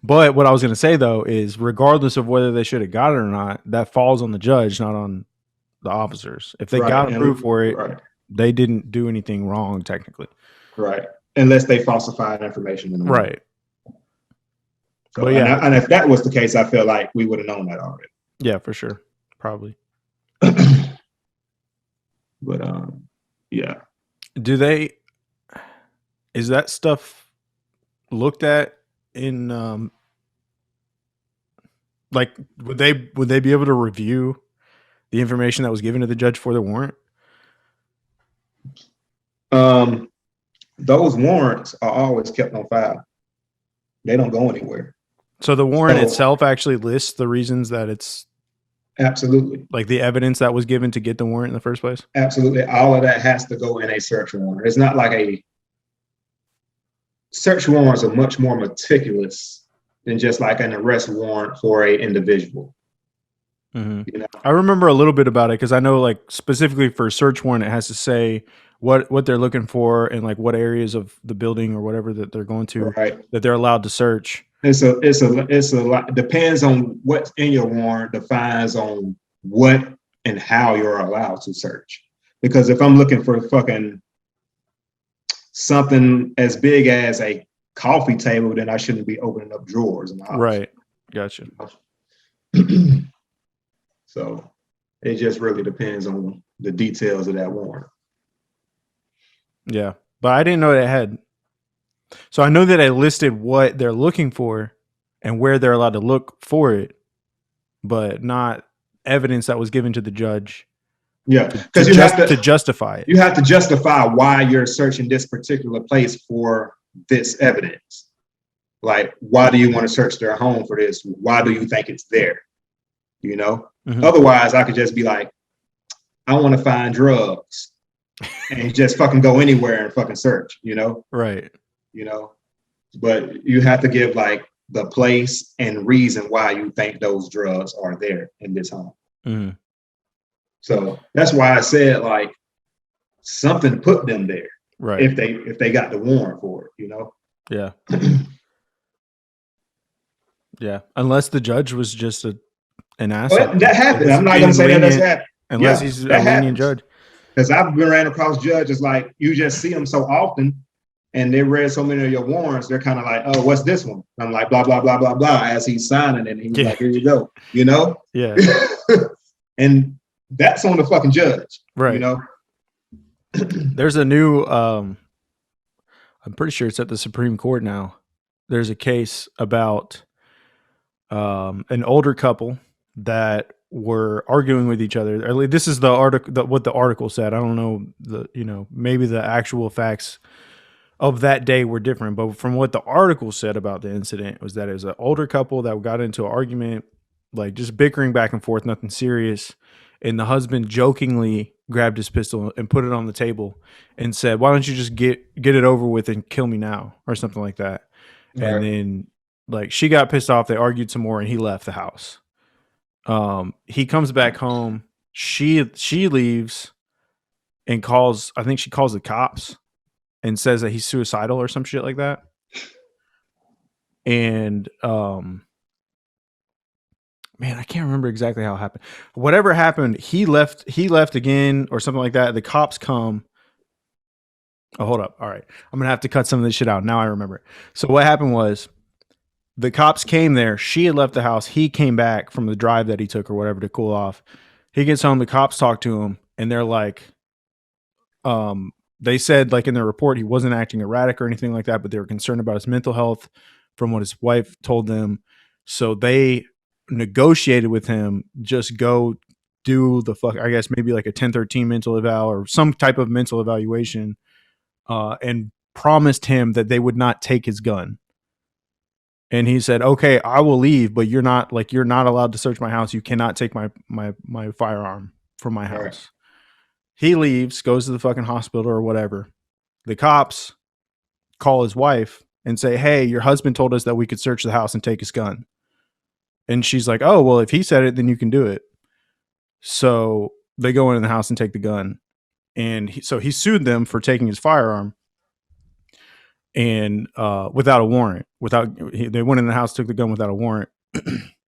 But what I was going to say though is, regardless of whether they should have got it or not, that falls on the judge, not on the officers. If they got approved for it, they didn't do anything wrong technically. Right. Unless they falsified information in the warrant. Right. So, but yeah, and if that was the case, I feel like we would have known that already. Yeah, for sure. Probably. But yeah. Is that stuff looked at in like, would they be able to review the information that was given to the judge for the warrant? Those warrants are always kept on file. They don't go anywhere. So the warrant itself actually lists the reasons that it's absolutely, like the evidence that was given to get the warrant in the first place. Absolutely, all of that has to go in a search warrant. It's not like a search warrants are much more meticulous than just like an arrest warrant for an individual. I remember a little bit about it because I know, like, specifically for a search warrant, it has to say what they're looking for and like what areas of the building or whatever that they're going to, that they're allowed to search. It's a lot. Depends on what's in your warrant, defines on what and how you're allowed to search. Because if I'm looking for fucking something as big as a coffee table, then I shouldn't be opening up drawers in the house. Right. Gotcha. So it just really depends on the details of that warrant. Yeah. But I didn't know it had. So I know that I listed what they're looking for and where they're allowed to look for it, but not evidence that was given to the judge. Yeah, because you have to justify it. You have to justify why you're searching this particular place for this evidence. Like, why do you want to search their home for this? Why do you think it's there? Otherwise, I could just be like, I want to find drugs and just fucking go anywhere and fucking search, Right. But you have to give like the place and reason why you think those drugs are there in this home. So that's why I said, like, something put them there. Right. if they got the warrant for it, you know. Yeah. Yeah. Unless the judge was just an asshole. But that happened. Was I'm not being going to say that that's lenient, happened. unless Yeah, he's a that lenient happens. judge. Because I've been ran across judges like you just see them so often, and they read so many of your warrants, they're kind of like, oh, what's this one? And I'm like, blah blah blah blah blah, as he's signing, and he's like, here you go, you know. Yeah. And that's on the fucking judge, Right. you know. There's a new I'm pretty sure it's at the Supreme Court now. There's a case about an older couple that were arguing with each other. At least this is the article, what the article said. I don't know maybe the actual facts of that day were different, but from what the article said about the incident was that it was an older couple that got into an argument, like just bickering back and forth, nothing serious. And the husband jokingly grabbed his pistol and put it on the table and said, "Why don't you just get it over with and kill me now?" or something like that. Right. And then like she got pissed off. They argued some more and he left the house. He comes back home. She leaves and calls, I think she calls the cops and says that he's suicidal or some shit like that. And man, I can't remember exactly how it happened. Whatever happened, he left again or something like that. The cops come. Oh, hold up. All right. I'm going to have to cut some of this shit out. Now I remember it. So what happened was the cops came there. She had left the house. He came back from the drive that he took or whatever to cool off. He gets home. The cops talk to him and they're like, they said like in their report, he wasn't acting erratic or anything like that, but they were concerned about his mental health from what his wife told them. So they negotiated with him, just go do the fuck, I guess maybe like a 1013 mental eval or some type of mental evaluation, and promised him that they would not take his gun. And he said, "Okay, I will leave, but you're not allowed to search my house. You cannot take my firearm from my house." Right. He leaves, goes to the fucking hospital or whatever. The cops call his wife and say, "Hey, your husband told us that we could search the house and take his gun." And she's like, "Oh, well, if he said it, then you can do it." So they go in the house and take the gun. And he sued them for taking his firearm and without a warrant. They went in the house, took the gun without a warrant.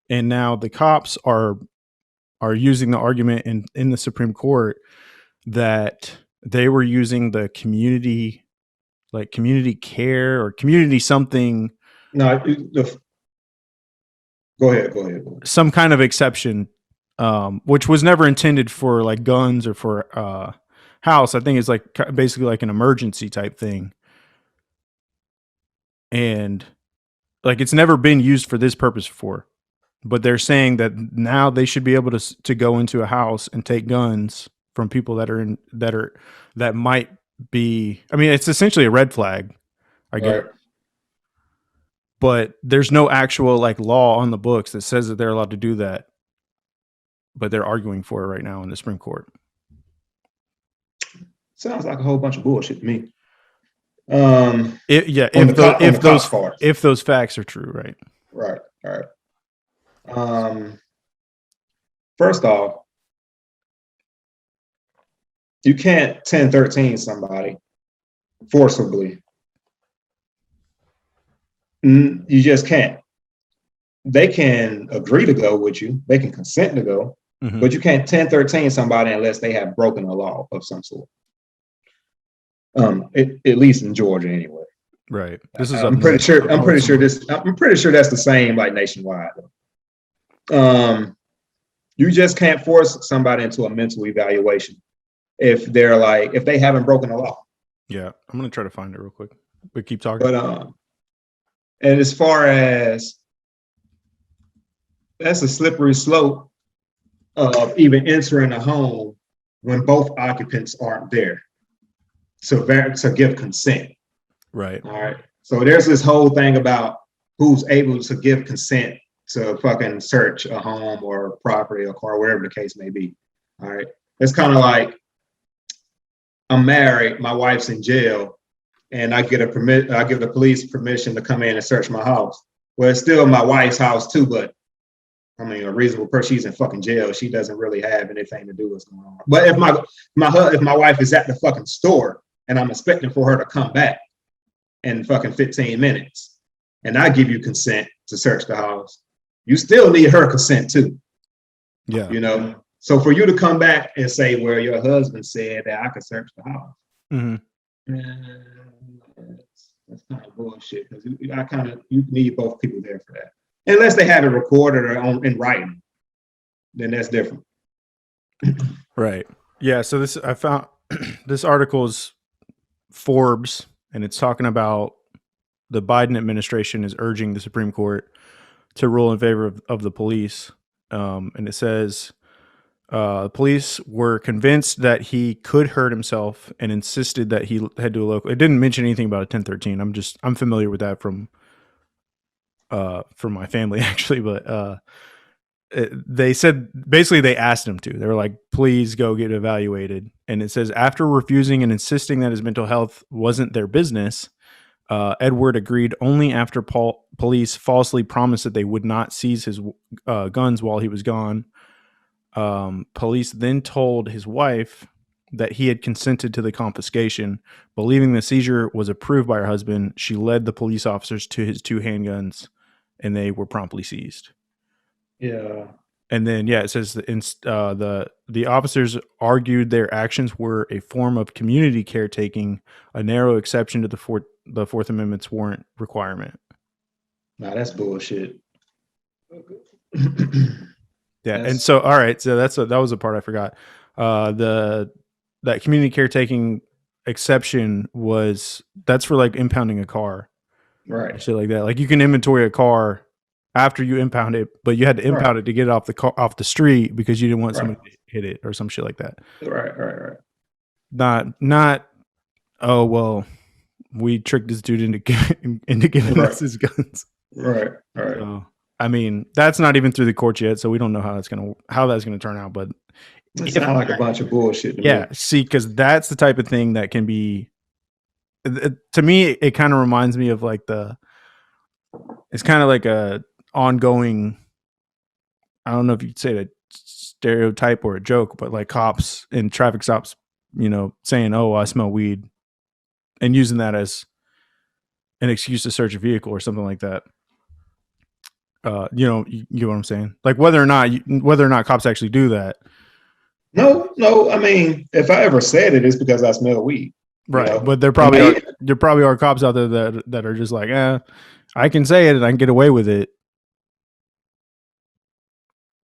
And now the cops are using the argument in the Supreme Court that they were using the community care or community something. No, Go ahead. Some kind of exception, which was never intended for like guns or for house. I think it's like basically like an emergency type thing. And like it's never been used for this purpose before. But they're saying that now they should be able to go into a house and take guns from people that might be, I mean, it's essentially a red flag, I guess. Right. But there's no actual like law on the books that says that they're allowed to do that. But they're arguing for it right now in the Supreme Court. Sounds like a whole bunch of bullshit to me. If those facts are true, right? Right. All right. First off, you can't 1013 somebody forcibly. You just can't. They can agree to go with you. They can consent to go, but you can't 1013 somebody unless they have broken a law of some sort. At least in Georgia, anyway. Right. This is. I'm pretty sure that's the same like nationwide. You just can't force somebody into a mental evaluation if they haven't broken a law. Yeah, I'm gonna try to find it real quick. But keep talking. But and as far as that's a slippery slope of even entering a home when both occupants aren't there to give consent. Right. All right. So there's this whole thing about who's able to give consent to fucking search a home or property or car, wherever the case may be. All right. It's kind of like I'm married, my wife's in jail, and I give the police permission to come in and search my house. Well, it's still my wife's house too, but I mean, a reasonable person, she's in fucking jail. She doesn't really have anything to do with what's going on. But if my wife is at the fucking store and I'm expecting for her to come back in fucking 15 minutes, and I give you consent to search the house, you still need her consent too. Yeah. You know? So for you to come back and say, well, your husband said that I could search the house. Mm-hmm. That's kind of bullshit, because you need both people there for that. Unless they have it recorded or in writing, then that's different. Right. Yeah. So I found this article is Forbes, and it's talking about the Biden administration is urging the Supreme Court to rule in favor of the police. And it says police were convinced that he could hurt himself and insisted that he head to a local. It didn't mention anything about a 1013. I'm familiar with that from my family actually, but they said basically they asked him to. They were like, please go get evaluated. And it says after refusing and insisting that his mental health wasn't their business, Edward agreed only after police falsely promised that they would not seize his guns while he was gone. Police then told his wife that he had consented to the confiscation. Believing the seizure was approved by her husband, she led the police officers to his 2 handguns, and they were promptly seized. Yeah. And then, it says the officers argued their actions were a form of community caretaking, a narrow exception to the Fourth Amendment's warrant requirement. Nah, that's bullshit. And so, all right, so that was a part I forgot. That community caretaking exception that's for like impounding a car, right? Shit like that. Like you can inventory a car after you impound it, but you had to impound it to get it off the street because you didn't want somebody to hit it or some shit like that. Right. Not. Oh well, we tricked this dude into giving us his guns. Right. So, I mean, that's not even through the courts yet, so we don't know how that's gonna turn out. But it sounds like a bunch of bullshit. Yeah, see, because that's the type of thing that can be. To me, it kind of reminds me of like it's kind of like a ongoing. I don't know if you'd say a stereotype or a joke, but like cops in traffic stops, saying, "Oh, I smell weed," and using that as an excuse to search a vehicle or something like that. You get what I'm saying? Like whether or not cops actually do that. No. I mean, if I ever said it, it's because I smell weed. Right. But there probably are cops out there that are just like, I can say it and I can get away with it.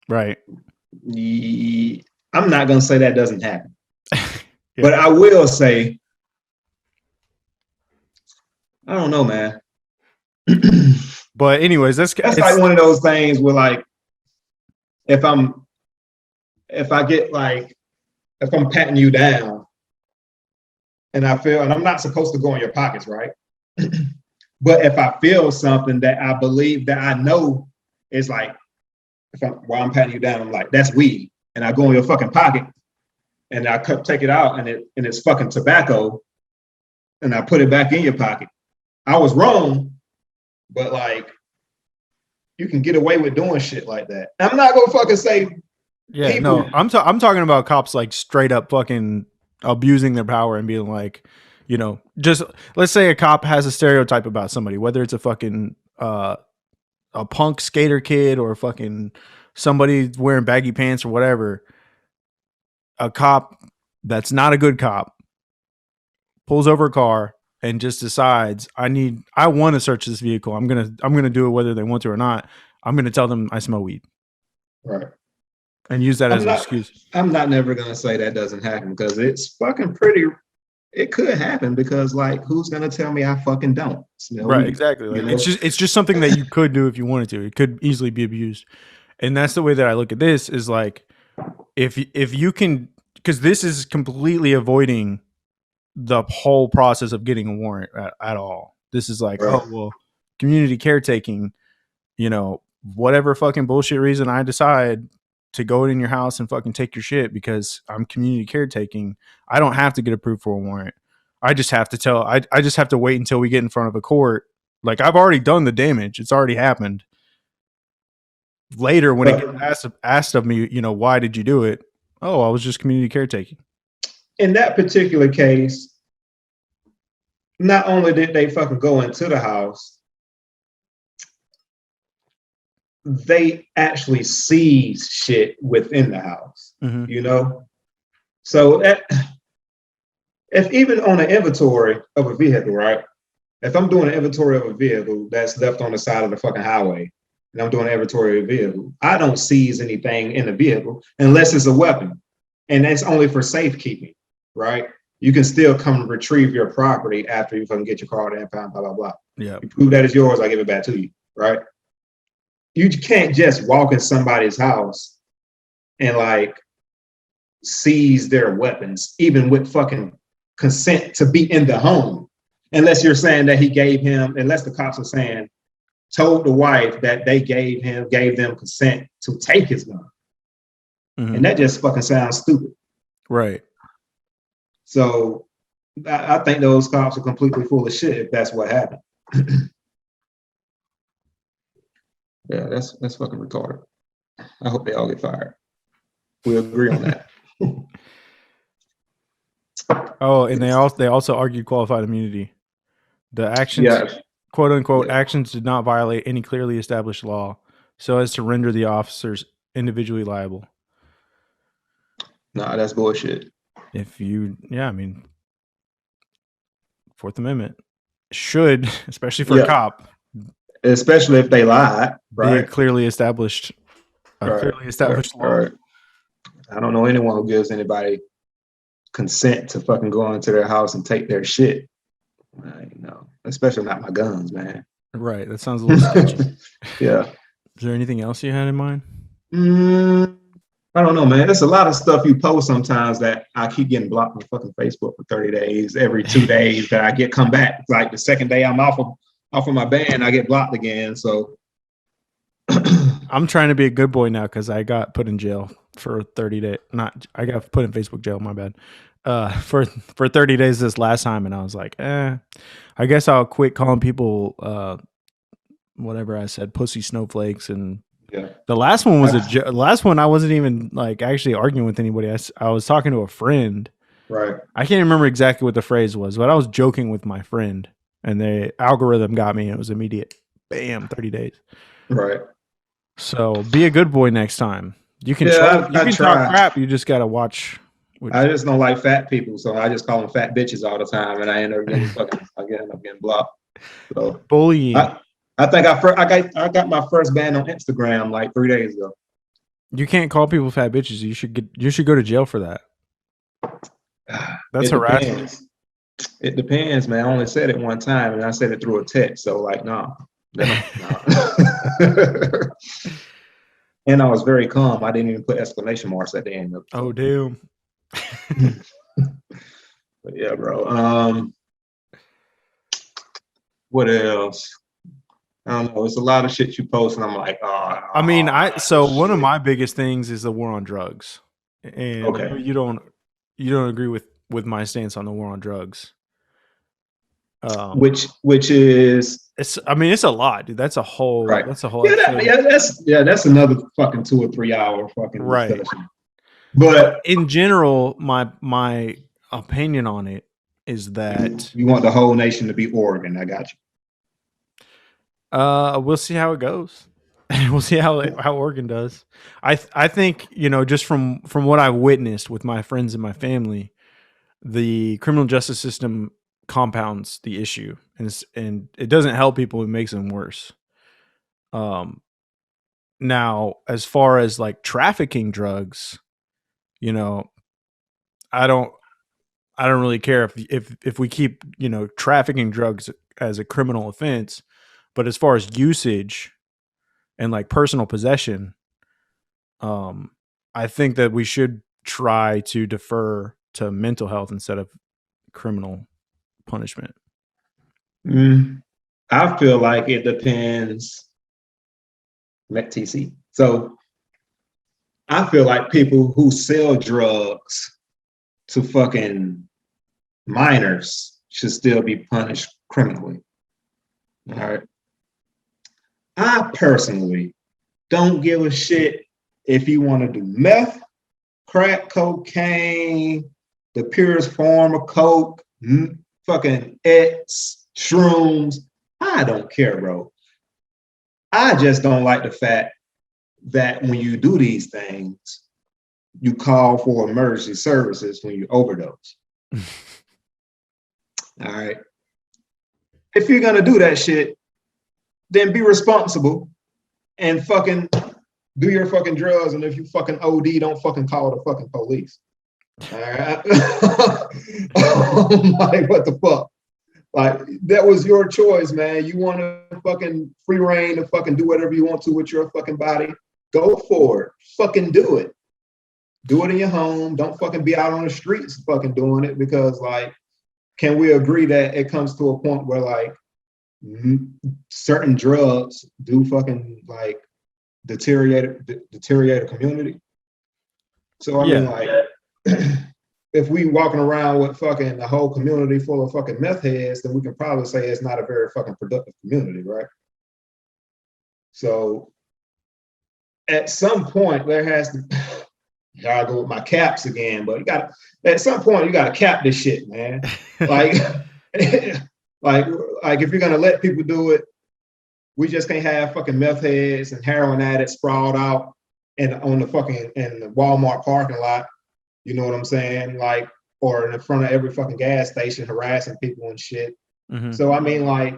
Right. I'm not going to say that doesn't happen. But I will say, I don't know, man. But anyways, that's like one of those things where like, if I'm patting you down and I'm not supposed to go in your pockets, right? But if I feel something that I believe that I know is like, while I'm patting you down, I'm like, that's weed. And I go in your fucking pocket and I take it out and it's fucking tobacco and I put it back in your pocket. I was wrong, but like, you can get away with doing shit like that. I'm not gonna fucking say. Yeah, people. No, I'm talking about cops like straight up fucking abusing their power and being like, just let's say a cop has a stereotype about somebody, whether it's a fucking a punk skater kid or fucking somebody wearing baggy pants or whatever. A cop that's not a good cop pulls over a car and just decides I want to search this vehicle. I'm gonna do it whether they want to or not. I'm gonna tell them I smell weed. Right. And use that as an excuse. I'm not never gonna say that doesn't happen because it's fucking pretty. It could happen because like who's gonna tell me I fucking don't? Right, exactly. Like, it's just something that you could do if you wanted to. It could easily be abused. And that's the way that I look at this is like if you can, because this is completely avoiding the whole process of getting a warrant at all. This is like, oh well, community caretaking, whatever fucking bullshit reason I decide to go in your house and fucking take your shit because I'm community caretaking, I don't have to get approved for a warrant. I just have to I just have to wait until we get in front of a court. Like I've already done the damage. It's already happened. Later when it gets asked of me, why did you do it? Oh, I was just community caretaking. In that particular case, not only did they fucking go into the house, they actually seized shit within the house, you know? So if even on an inventory of a vehicle, right? If I'm doing an inventory of a vehicle that's left on the side of the fucking highway, and I'm doing an inventory of a vehicle, I don't seize anything in the vehicle unless it's a weapon. And that's only for safekeeping, right? You can still come retrieve your property after you fucking get your car to impound, blah, blah, blah. Yeah. You prove that it's yours, I give it back to you, right? You can't just walk in somebody's house and like seize their weapons, even with fucking consent to be in the home. Unless you're saying that he gave him, unless the cops are saying, told the wife that they gave them consent to take his gun. And that just fucking sounds stupid. Right. So I think those cops are completely full of shit if that's what happened. Yeah, that's fucking retarded. I hope they all get fired. We agree on that. Oh, and they also argued qualified immunity. The actions, quote unquote, actions did not violate any clearly established law, so as to render the officers individually liable. Nah, that's bullshit. I mean, Fourth Amendment should, especially for a cop, especially if they lied, right? Be a clearly established law. Right. I don't know anyone who gives anybody consent to fucking go into their house and take their shit. Especially not my guns, man. Right. That sounds a little sketchy. Yeah. Is there anything else you had in mind? I don't know, man. There's a lot of stuff you post sometimes that I keep getting blocked on fucking Facebook for 30 days. Every 2 days that I come back. Like the second day I'm off of my ban, I get blocked again. So I'm trying to be a good boy now because I got put in jail for 30 days. I got put in Facebook jail, my bad. For 30 days this last time, and I was like, I guess I'll quit calling people whatever I said, pussy snowflakes. And the last one was the last one I wasn't even like actually arguing with anybody. I was talking to a friend. Right. I can't remember exactly what the phrase was, but I was joking with my friend, and the algorithm got me, and it was immediate. Bam, 30 days. Right. So be a good boy next time. You can talk crap. You just gotta watch. I just don't like fat people, so I just call them fat bitches all the time, and I end up getting getting blocked. So bullying. I think I got my first ban on Instagram like 3 days ago. You can't call people fat bitches. You should go to jail for that. That's harassment. It depends, man. I only said it one time, and I said it through a text. So like, no. And I was very calm. I didn't even put exclamation marks at the end of it. Oh damn. But yeah, bro. What else? I don't know. It's a lot of shit you post, and I'm like, one of my biggest things is the war on drugs, and you don't agree with my stance on the war on drugs. Which is it's a lot, dude. That's a whole that's another fucking 2 or 3 hour fucking discussion. But in general, my opinion on it is that you want the whole nation to be Oregon. I got you. We'll see how it goes. We'll see how Oregon does. I think, just from what I've witnessed with my friends and my family, the criminal justice system compounds the issue, and it doesn't help people; it makes them worse. Now, as far as like trafficking drugs, I don't really care if we keep trafficking drugs as a criminal offense, but as far as usage and like personal possession, I think that we should try to defer to mental health instead of criminal punishment. I feel like it depends. TC. So I feel like people who sell drugs to fucking minors should still be punished criminally. All right. I personally don't give a shit if you want to do meth, crack cocaine, the purest form of coke, fucking X, shrooms. I don't care, bro. I just don't like the fact that when you do these things, you call for emergency services when you overdose. All right. If you're gonna do that shit, then be responsible and fucking do your fucking drugs. And if you fucking OD, don't fucking call the fucking police. All right. Like, what the fuck? Like, that was your choice, man. You want to fucking free reign to fucking do whatever you want to with your fucking body. Go for it. Fucking do it. Do it in your home. Don't fucking be out on the streets fucking doing it, because, like, can we agree that it comes to a point where, like, certain drugs do fucking, like, deteriorate a community? So, I mean, like, if we walking around with fucking the whole community full of fucking meth heads, then we can probably say it's not a very fucking productive community, right? So at some point there has to, gotta go with my caps again, but at some point you gotta cap this shit, man. Like, like if you're gonna let people do it, we just can't have fucking meth heads and heroin addicts sprawled out in the Walmart parking lot. You know what I'm saying? Like, or in front of every fucking gas station harassing people and shit. Mm-hmm. So, I mean, like,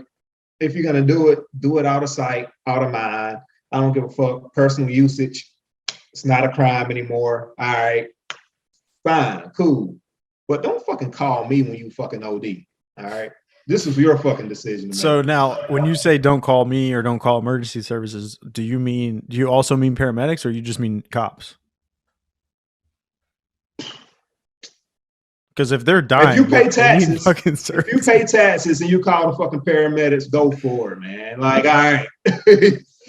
if you're going to do it out of sight, out of mind. I don't give a fuck. Personal usage, it's not a crime anymore. All right, fine, cool. But don't fucking call me when you fucking OD. All right? This is your fucking decision. So now, when you say don't call me or don't call emergency services, do you also mean paramedics, or you just mean cops? Because if they're dying, if you pay taxes, if you pay taxes and you call the fucking paramedics, go for it, man. Like, all right.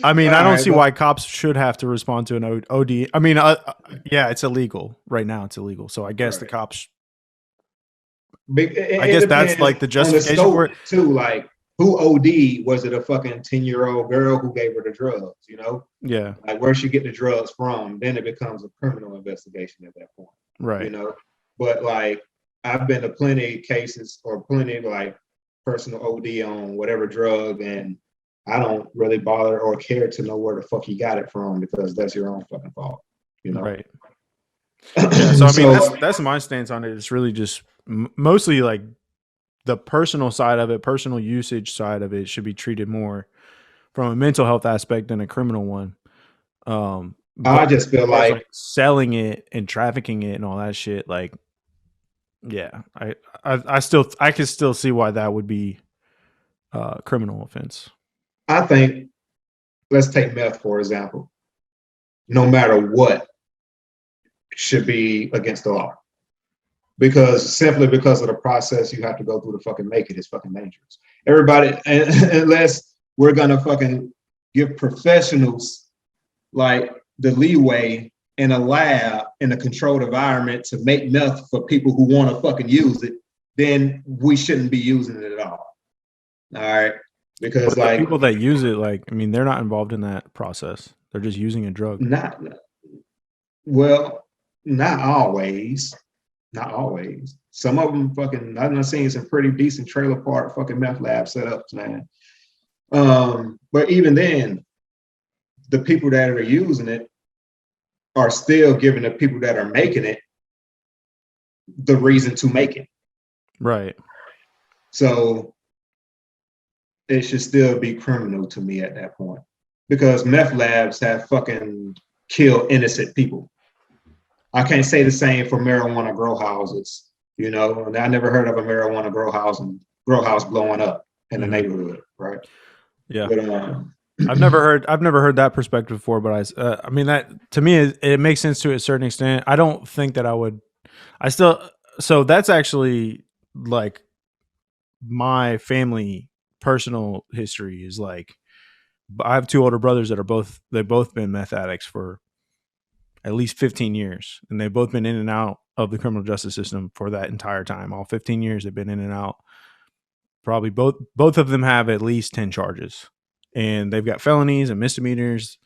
I mean, I don't see why cops should have to respond to an OD. I mean, yeah, it's illegal right now. It's illegal. So I guess the cops. I guess that's like the justification for it too. Like, who OD? Was it a fucking 10-year-old girl who gave her the drugs? You know? Yeah. Like, where she get the drugs from? Then it becomes a criminal investigation at that point. Right. You know? But, like, I've been to plenty of cases or plenty of, like, personal OD on whatever drug, and I don't really bother or care to know where the fuck you got it from, because that's your own fucking fault, you know? Right. Yeah, so I mean, that's my stance on it. It's really just mostly like the personal side of it, personal usage side of it should be treated more from a mental health aspect than a criminal one. I just feel like selling it and trafficking it and all that shit, like, yeah, I can still see why that would be a criminal offense. I think, let's take meth, for example. No matter what, should be against the law. Simply because of the process you have to go through to fucking make it is fucking dangerous. Everybody, unless we're gonna fucking give professionals like the leeway in a lab in a controlled environment to make meth for people who want to fucking use it, then we shouldn't be using it at all. All right. Because, like, people that use it, like, I mean, they're not involved in that process. They're just using a drug. Not always. Not always. Some of them fucking, I've seen some pretty decent trailer park fucking meth lab setups, man. But even then, the people that are using it are still giving the people that are making it the reason to make it. Right. So it should still be criminal to me at that point, because meth labs have fucking killed innocent people. I can't say the same for marijuana grow houses, you know, and I never heard of a marijuana grow house blowing up in the neighborhood, right? Yeah. But, I've never heard that perspective before, but I mean, that to me, it makes sense to a certain extent. I don't think that so that's actually like my family personal history is like, I have two older brothers that they've both been meth addicts for at least 15 years. And they've both been in and out of the criminal justice system for that entire time. All 15 years they've been in and out. Probably both of them have at least 10 charges. And they've got felonies and misdemeanors.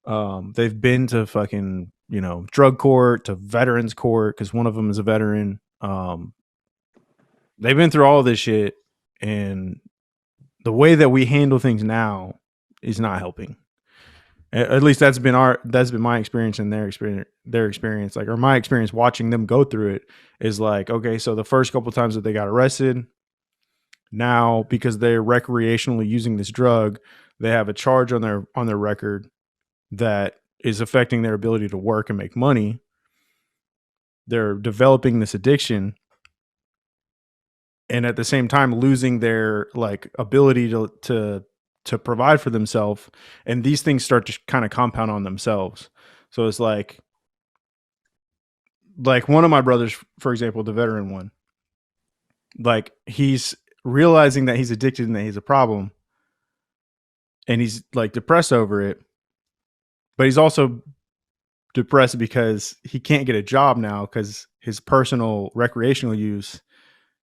They've been to fucking, you know, drug court, to veterans court, because one of them is a veteran. they've been through all this shit, and the way that we handle things now is not helping. At least that's been my experience and their experience, like, or my experience watching them go through it is like, okay, so the first couple times that they got arrested, now because they're recreationally using this drug, they have a charge on their record that is affecting their ability to work and make money. They're developing this addiction, and at the same time losing their like ability to provide for themselves, and these things start to kind of compound on themselves. So it's like one of my brothers, for example, the veteran one, like he's realizing that he's addicted and that he's a problem, and he's like depressed over it, but he's also depressed because he can't get a job now because his personal recreational use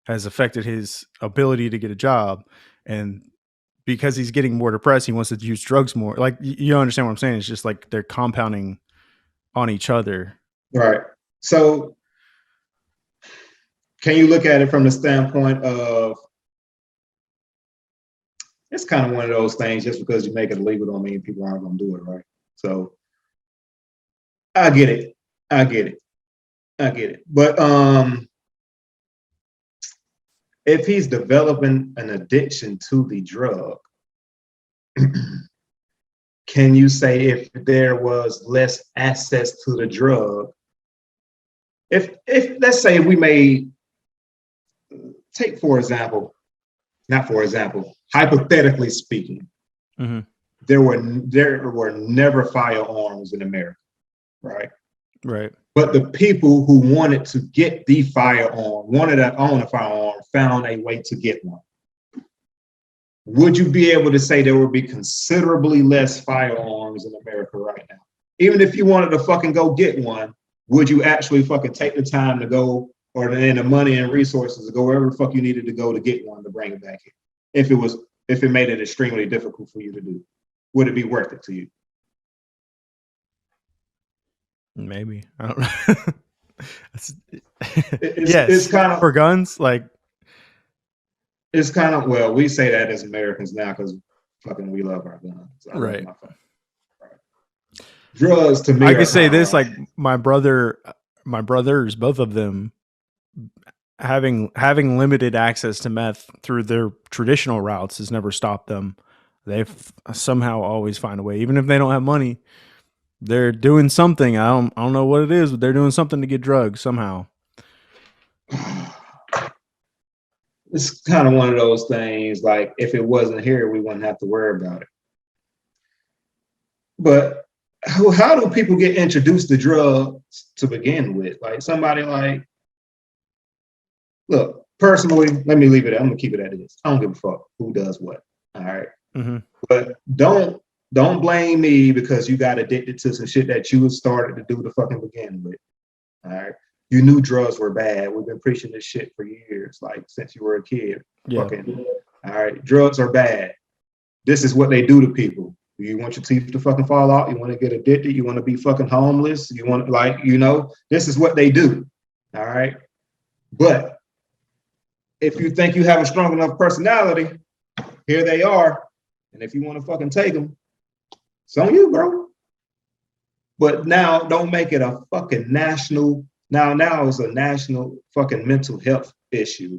has affected his ability to get a job. And because he's getting more depressed, he wants to use drugs more. Like, you understand what I'm saying? It's just like they're compounding on each other. Right. So can you look at it from the standpoint of, it's kind of one of those things, just because you make it illegal don't mean people aren't going to do it, right? So I get it. But if he's developing an addiction to the drug, can you say if there was less access to the drug, if let's say we may take, hypothetically speaking, mm-hmm. there were never firearms in America, right? Right. But the people who wanted to get the firearm, wanted to own a firearm, found a way to get one. Would you be able to say there would be considerably less firearms in America right now? Even if you wanted to fucking go get one, would you actually fucking take the time to go, or the money and resources to go wherever the fuck you needed to go to get one to bring it back here? If it made it extremely difficult for you to do, would it be worth it to you? Maybe. I don't know. Yes, it's kind of for guns. Like, it's kind of, well, we say that as Americans now because fucking we love our guns. Right. Drugs to me. I could say this, like my brothers, both of them, having limited access to meth through their traditional routes has never stopped them. They've somehow always find a way, even if they don't have money. They're doing something. I don't know what it is, but they're doing something to get drugs somehow. It's kind of one of those things, like if it wasn't here, we wouldn't have to worry about it. But how do people get introduced to drugs to begin with? Like somebody like, look, personally, let me leave it. I'm gonna keep it at this. I don't give a fuck who does what. All right. Mm-hmm. But don't blame me because you got addicted to some shit that you started to do to fucking begin with. All right. You knew drugs were bad. We've been preaching this shit for years, like since you were a kid. Yeah. Fucking, all right. Drugs are bad. This is what they do to people. You want your teeth to fucking fall out. You want to get addicted. You want to be fucking homeless. You want, like, this is what they do. All right. But if you think you have a strong enough personality, here they are. And if you want to fucking take them, it's on you, bro. But now don't make it a fucking national. Now it's a national fucking mental health issue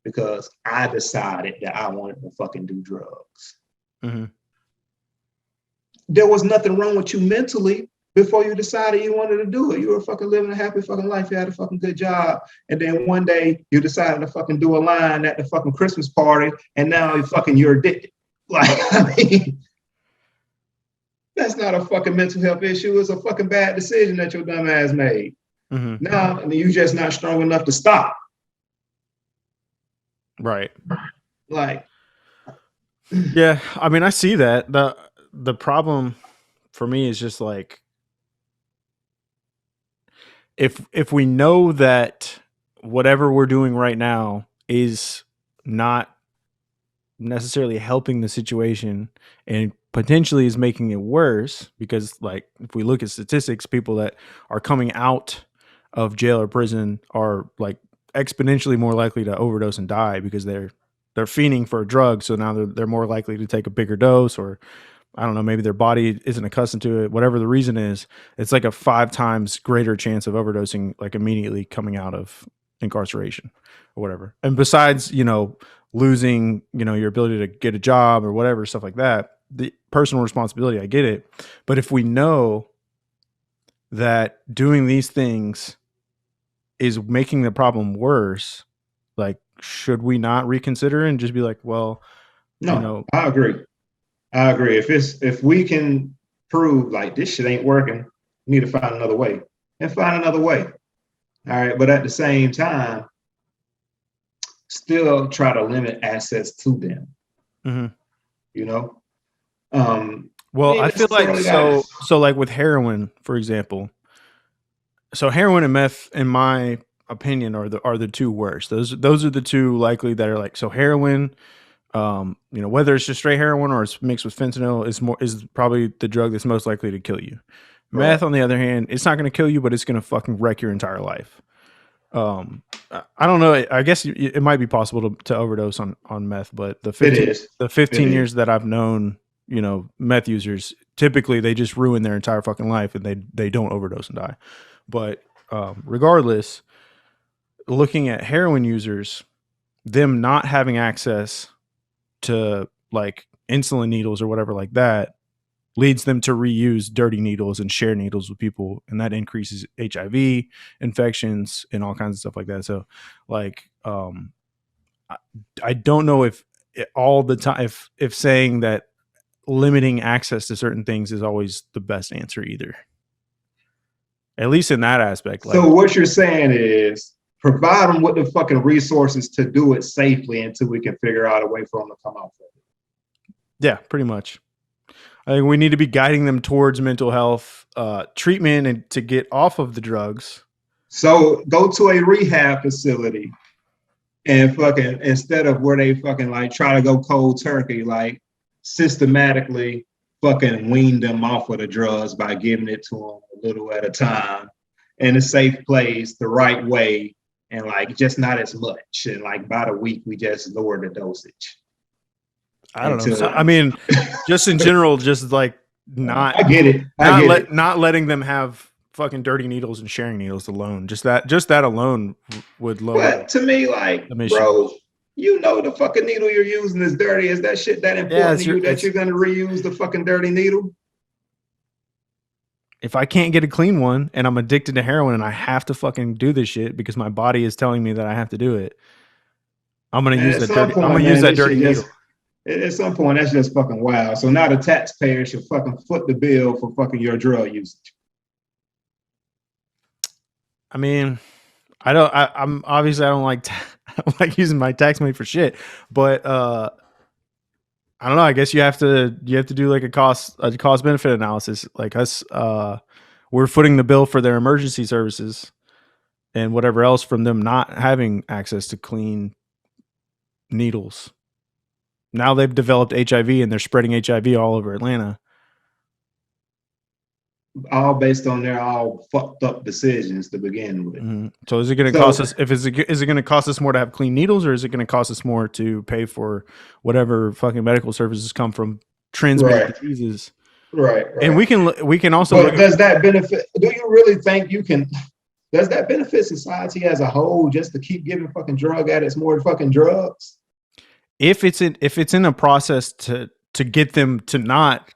because I decided that I wanted to fucking do drugs. Mm-hmm. There was nothing wrong with you mentally before you decided you wanted to do it. You were fucking living a happy fucking life. You had a fucking good job. And then one day you decided to fucking do a line at the fucking Christmas party. And now you're addicted. Like, I mean, that's not a fucking mental health issue. It's a fucking bad decision that your dumb ass made. Mm-hmm. Now, and you're just not strong enough to stop. Right. Like, yeah, I mean, I see that. The problem for me is just like, if we know that whatever we're doing right now is not necessarily helping the situation and potentially is making it worse, because like if we look at statistics, people that are coming out of jail or prison are like exponentially more likely to overdose and die because they're fiending for a drug. So now they're more likely to take a bigger dose, or I don't know, maybe their body isn't accustomed to it. Whatever the reason is, it's like a 5 times greater chance of overdosing, like immediately coming out of incarceration or whatever. And besides, losing, your ability to get a job or whatever, stuff like that, the personal responsibility, I get it. But if we know that doing these things is making the problem worse, like, should we not reconsider and just be like, well, No, I agree. If we can prove like this shit ain't working, we need to find another way and find another way. All right. But at the same time, still try to limit access to them. Well, I feel like so like with heroin, for example. So heroin and meth, in my opinion, are the two worst. Those are the two likely that are like, so heroin, whether it's just straight heroin or it's mixed with fentanyl, is probably the drug that's most likely to kill you. Right. Meth, on the other hand, it's not going to kill you, but it's going to fucking wreck your entire life. I don't know. I guess it might be possible to overdose on meth, but the 15 years that I've known, meth users, typically they just ruin their entire fucking life and they don't overdose and die. But regardless, looking at heroin users, them not having access to like insulin needles or whatever like that leads them to reuse dirty needles and share needles with people, and that increases HIV infections and all kinds of stuff like that. So like I don't know if all the time if saying that limiting access to certain things is always the best answer either, at least in that aspect. So what you're saying is provide them with the fucking resources to do it safely until we can figure out a way for them to come out of it. Yeah, pretty much. I think we need to be guiding them towards mental health treatment and to get off of the drugs. So go to a rehab facility and fucking, instead of where they fucking like try to go cold turkey, like systematically fucking wean them off of the drugs by giving it to them a little at a time in a safe place, the right way, and like just not as much. And like by the week, we just lower the dosage. I don't know. So, I mean, just in general, just like not. I get it. Not letting them have fucking dirty needles and sharing needles alone. Just that alone would lower. But to me, like, bro, the fucking needle you're using is dirty. Is that shit that important to you that you're gonna reuse the fucking dirty needle? If I can't get a clean one and I'm addicted to heroin and I have to fucking do this shit because my body is telling me that I have to do it, I'm gonna use that dirty needle. At some point, that's just fucking wild. So now the taxpayer should fucking foot the bill for fucking your drug usage. I mean, I'm obviously I don't like using my tax money for shit, but I don't know. I guess you have to do like a cost benefit analysis. Like us, we're footing the bill for their emergency services and whatever else from them not having access to clean needles. Now they've developed HIV and they're spreading HIV all over Atlanta. All based on their all fucked up decisions to begin with. Mm-hmm. So is it going to cost us? Is it going to cost us more to have clean needles, or is it going to cost us more to pay for whatever fucking medical services come from transmitted diseases? Right. And we can also. But does that benefit? Do you really think you can? Does that benefit society as a whole just to keep giving fucking drug addicts more fucking drugs? If it's in a process to get them to not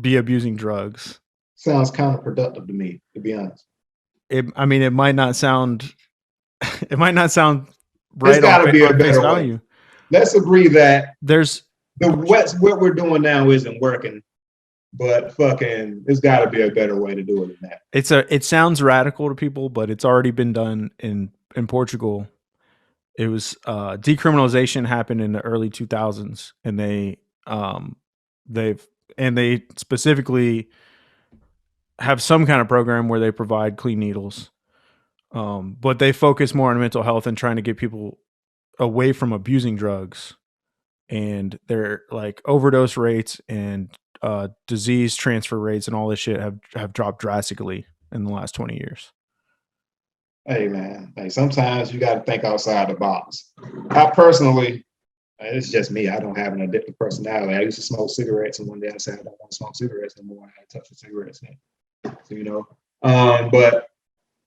be abusing drugs, sounds counterproductive to me, to be honest. It might not sound right. There's got to be a better way. Let's agree that what we're doing now isn't working, but fucking, there's got to be a better way to do it than that. It sounds radical to people, but it's already been done in Portugal. It was decriminalization happened in the early 2000s, and they specifically have some kind of program where they provide clean needles, but they focus more on mental health and trying to get people away from abusing drugs. And their like overdose rates and disease transfer rates and all this shit have dropped drastically in the last 20 years. Hey man, hey, sometimes you got to think outside the box. I personally, it's just me. I don't have an addictive personality. I used to smoke cigarettes, and one day I said I don't want to smoke cigarettes anymore. I had to touch the cigarettes. So, but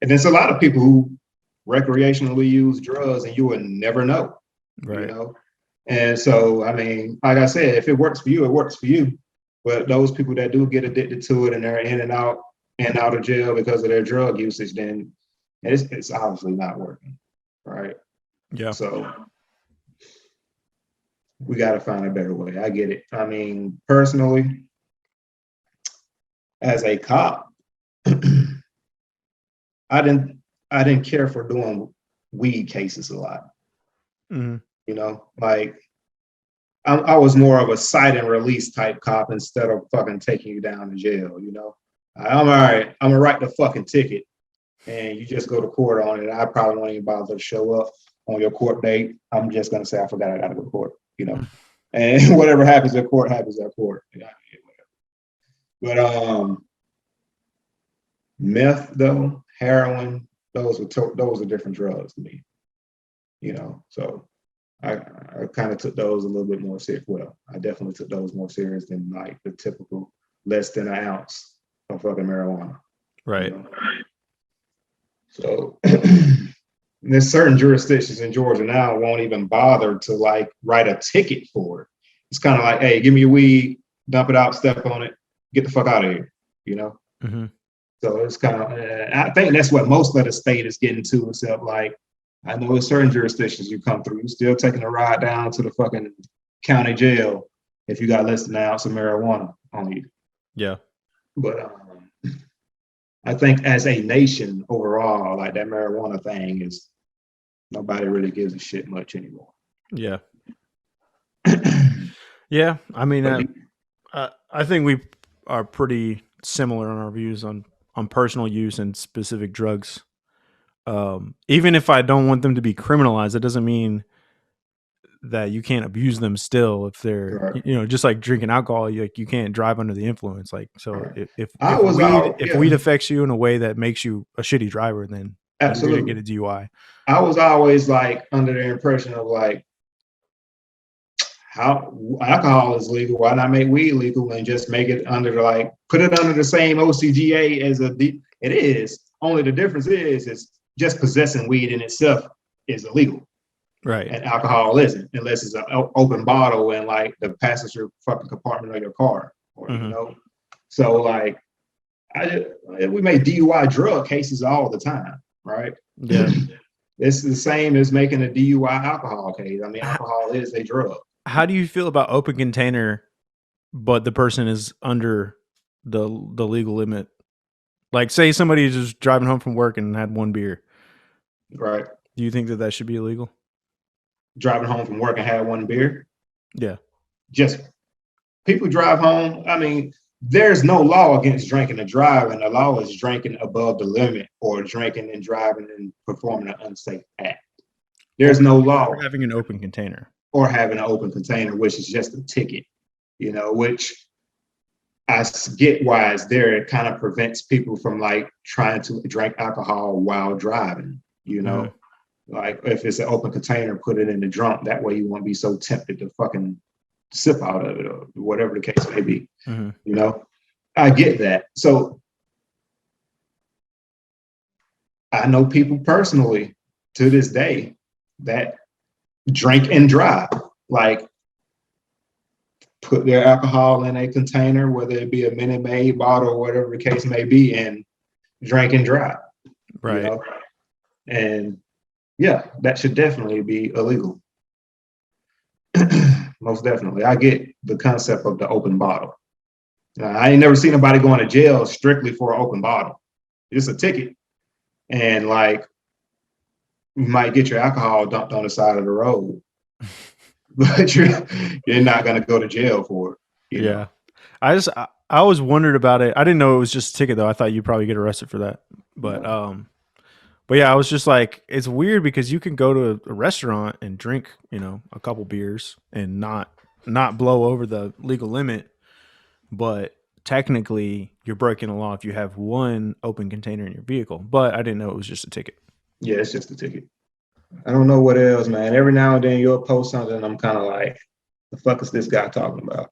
and there's a lot of people who recreationally use drugs, and you would never know. You Right. know, and so I mean, like I said, if it works for you, it works for you. But those people that do get addicted to it and they're in and out of jail because of their drug usage, then it's obviously not working, right? Yeah. So we got to find a better way. I get it. I mean, personally, as a cop, I didn't care for doing weed cases a lot. Mhm. Like I was more of a cite and release type cop instead of fucking taking you down to jail. I'm all right. I'm gonna write the fucking ticket, and you just go to court on it. I probably won't even bother to show up on your court date. I'm just gonna say I forgot I got to go to court. And whatever happens at court happens at court. Yeah, but meth though, heroin, those are different drugs to me. So I kind of took those a little bit more serious. Well, I definitely took those more serious than like the typical less than an ounce of fucking marijuana. Right. So there's certain jurisdictions in Georgia now won't even bother to like write a ticket for it. It's kind of like, hey, give me your weed, dump it out, step on it, get the fuck out of here. Mm-hmm. So it's kind of, I think that's what most of the state is getting to, except like, I know in certain jurisdictions you come through, you're still taking a ride down to the fucking county jail if you got less than an ounce of marijuana on you. Yeah. But I think as a nation overall, like that marijuana thing is, nobody really gives a shit much anymore. Yeah. Yeah. I mean, I think we are pretty similar on our views on personal use and specific drugs. Even if I don't want them to be criminalized, it doesn't mean that you can't abuse them still if they're, Right. just like drinking alcohol, you can't drive under the influence. Like, so Right. if weed affects you in a way that makes you a shitty driver, then you're going to get a DUI. I was always like under the impression of like, how alcohol is legal, why not make weed legal and just make it put it under the same OCGA as it is. Only the difference is just possessing weed in itself is illegal. Right. And alcohol isn't, unless it's an open bottle in like the passenger fucking compartment of your car, or So like, we make DUI drug cases all the time, right? Yeah. It's the same as making a DUI alcohol case. I mean, alcohol is a drug. How do you feel about open container, but the person is under the legal limit? Like, say somebody is just driving home from work and had one beer. Right. Do you think that should be illegal? Driving home from work and had one beer? Yeah. Just people drive home. I mean, there's no law against drinking and driving. The law is drinking above the limit or drinking and driving and performing an unsafe act. There's no law. Or having an open container. Or having an open container, which is just a ticket, which I get why it's there. It kind of prevents people from like trying to drink alcohol while driving, Like if it's an open container, put it in the trunk. That way you won't be so tempted to fucking sip out of it or whatever the case may be. I get that. So I know people personally to this day that drink and drive, like put their alcohol in a container, whether it be a Minute Maid bottle or whatever the case may be, and drink and drive. Right. And yeah, that should definitely be illegal. Most definitely. I get the concept of the open bottle. I ain't never seen anybody going to jail strictly for an open bottle. It's a ticket. And like, you might get your alcohol dumped on the side of the road, but you're not going to go to jail for it. You know? I always wondered about it. I didn't know it was just a ticket though. I thought you'd probably get arrested for that. But yeah, I was just like, it's weird because you can go to a restaurant and drink, a couple beers and not blow over the legal limit, but technically you're breaking the law if you have one open container in your vehicle. But I didn't know it was just a ticket. Yeah, it's just a ticket. I don't know what else, man. Every now and then you'll post something, I'm kind of like, the fuck is this guy talking about?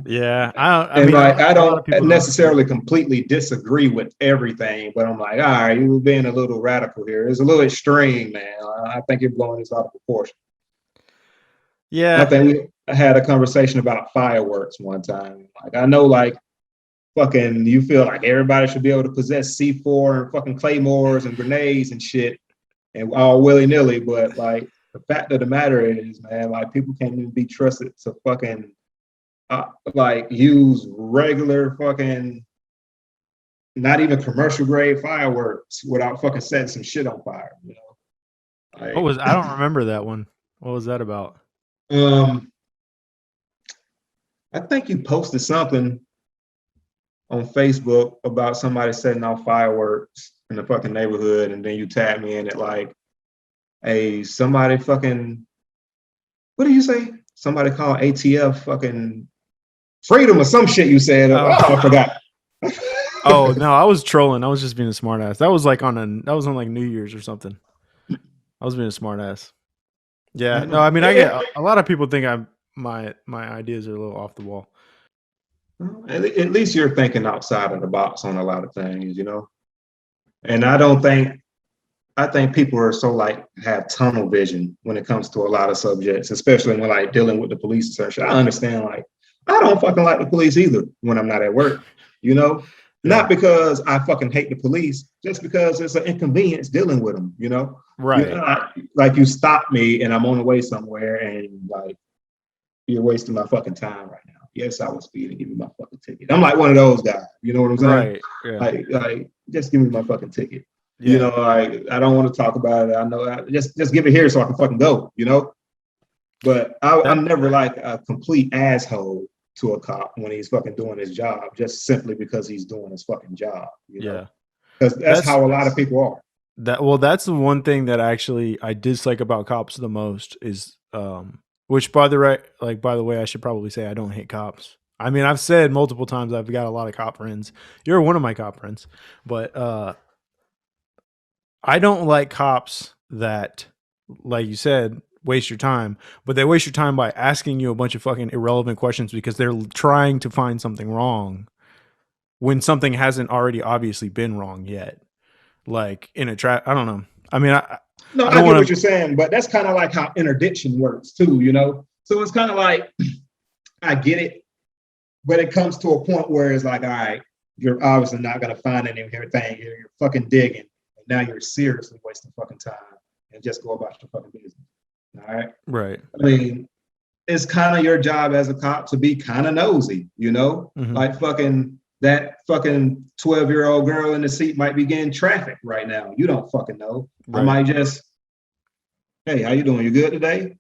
Yeah, I And mean, like, I a lot of don't people don't. necessarily completely disagree with everything, but I'm like, all right, you were being a little radical here. It's a little extreme, man. I think you're blowing this out of proportion. I Yeah, think we had a conversation about fireworks one time. Like, I know, like, fucking, you feel like everybody should be able to possess C4 and fucking claymores and grenades and shit and all willy nilly, but like, the fact of the matter is, man, like, people can't even be trusted to fucking like use regular fucking, not even commercial grade fireworks without fucking setting some shit on fire. You know, like, I don't remember that one. What was that about? I think you posted something on Facebook about somebody setting off fireworks in the fucking neighborhood, and then you tagged me in it like, hey, somebody fucking, what do you say? Somebody called ATF fucking freedom or some shit you said. Oh, I forgot. Oh no, I was trolling. I was just being a smartass. That was on like New Year's or something. I was being a smartass. Yeah, no, I mean, I get a lot of people think my ideas are a little off the wall. At least you're thinking outside of the box on a lot of things, you know. And I think people are so like have tunnel vision when it comes to a lot of subjects, especially when like dealing with the police and shit. I understand, like, I don't fucking like the police either when I'm not at work, you know. Yeah. Not because I fucking hate the police, just because it's an inconvenience dealing with them, you know. Right. Like, you stop me and I'm on the way somewhere, and like, you're wasting my fucking time right now. Yes, I was speeding. Give me my fucking ticket. I'm like one of those guys. You know what I'm saying? Right. Yeah. Like, just give me my fucking ticket. Yeah. You know, like, I don't want to talk about it. I know. Just give it here so I can fucking go. You know. But I'm never like a complete asshole to a cop when he's fucking doing his job, just simply because he's doing his fucking job. You know? Yeah. Because that's how a lot of people are. That's the one thing that actually I dislike about cops the most is which by the way, I should probably say I don't hate cops. I mean, I've said multiple times I've got a lot of cop friends. You're one of my cop friends, but I don't like cops that, like you said, waste your time, but they waste your time by asking you a bunch of fucking irrelevant questions because they're trying to find something wrong when something hasn't already obviously been wrong yet. Like in a I don't know. I mean, I get what you're saying, but that's kind of like how interdiction works too, you know? So it's kind of like, I get it, but it comes to a point where it's like, all right, you're obviously not going to find anything. You're fucking digging. And now you're seriously wasting fucking time, and just go about your fucking business. All right? Right. I mean, it's kind of your job as a cop to be kind of nosy, you know? Mm-hmm. Like fucking that fucking 12-year-old girl in the seat might be getting traffic right now. You don't fucking know. Right. I might just, hey, how you doing? You good today?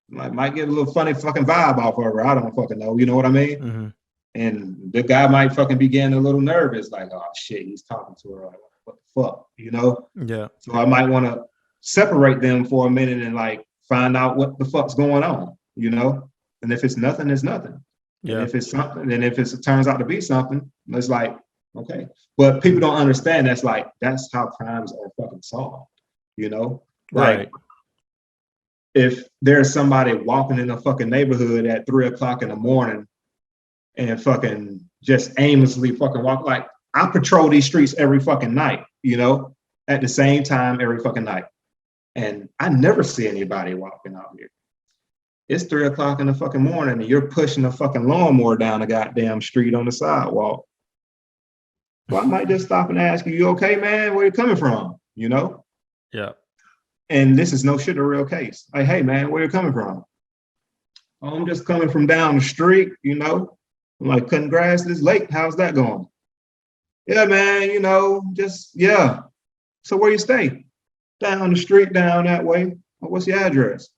Might get a little funny fucking vibe off of her. I don't fucking know. You know what I mean? Mm-hmm. And the guy might fucking be getting a little nervous, like, oh shit, he's talking to her. Like, what the fuck? You know? Yeah. So I might want to separate them for a minute and like find out what the fuck's going on, you know? And if it's nothing, it's nothing. Yeah. And if it's something, and if it turns out to be something, it's like, okay. But people don't understand that's how crimes are fucking solved, you know? Like, right. If there's somebody walking in a fucking neighborhood at 3:00 in the morning and fucking just aimlessly fucking walk, like, I patrol these streets every fucking night, you know, at the same time every fucking night. And I never see anybody walking out here. It's 3:00 in the fucking morning and you're pushing a fucking lawnmower down the goddamn street on the sidewalk. Well, I might just stop and ask you okay, man? Where you coming from? You know? Yeah. And this is no shit a real case. Like, hey man, where you coming from? Oh, I'm just coming from down the street, you know? I'm like, cutting grass this late. How's that going? Yeah, man, you know, just, yeah. So where you stay? Down the street, down that way. Oh, what's your address?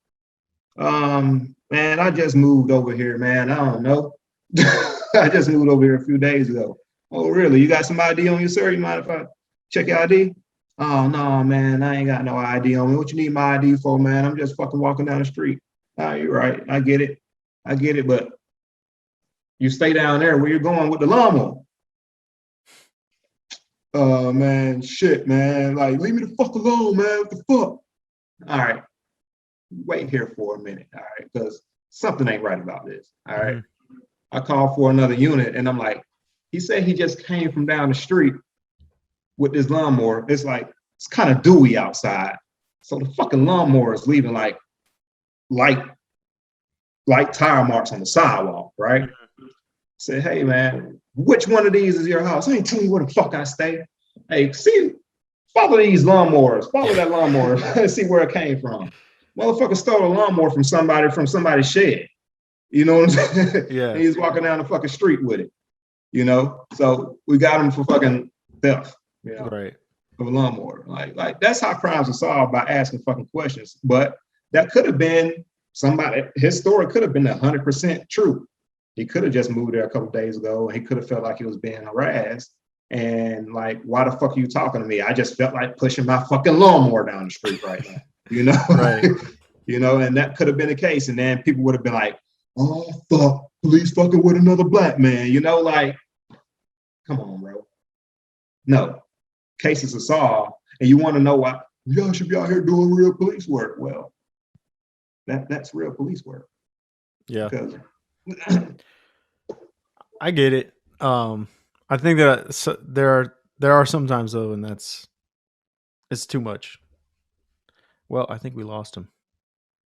Man, I just moved over here, man. I don't know. I just moved over here a few days ago. Oh, really? You got some ID on you, sir? You mind if I check your ID? Oh, no, man, I ain't got no ID on me. What you need my ID for, man? I'm just fucking walking down the street. Oh, you're right. I get it. But you stay down there where you're going with the lawnmower. Man, shit, man. Like, leave me the fuck alone, man. What the fuck? All right. Wait here for a minute. All right. Because something ain't right about this. All right. I called for another unit and I'm like, he said he just came from down the street with this lawnmower. It's like, it's kind of dewy outside. So the fucking lawnmower is leaving like tire marks on the sidewalk, right? Say, hey man, which one of these is your house? I ain't telling you where the fuck I stay. Hey, see, follow these lawnmowers, follow that lawnmower, and see where it came from. Motherfucker stole a lawnmower from somebody's shed. You know what I'm saying? Yeah. And he's walking down the fucking street with it. You know, so we got him for fucking theft. You know, Right. of a lawnmower. Like that's how crimes are solved, by asking fucking questions. But that could have been somebody. His story could have been 100% true. He could have just moved there a couple of days ago, and he could have felt like he was being harassed. And like, why the fuck are you talking to me? I just felt like pushing my fucking lawnmower down the street right now. You know, Right. You know, and that could have been the case. And then people would have been like, "Oh fuck, police fucking with another black man." You know, like, come on, bro. No, cases are solved, and you want to know why y'all should be out here doing real police work. Well, that's real police work. Yeah. Because I get it. I think that there are some times though, and it's too much. Well, I think we lost him.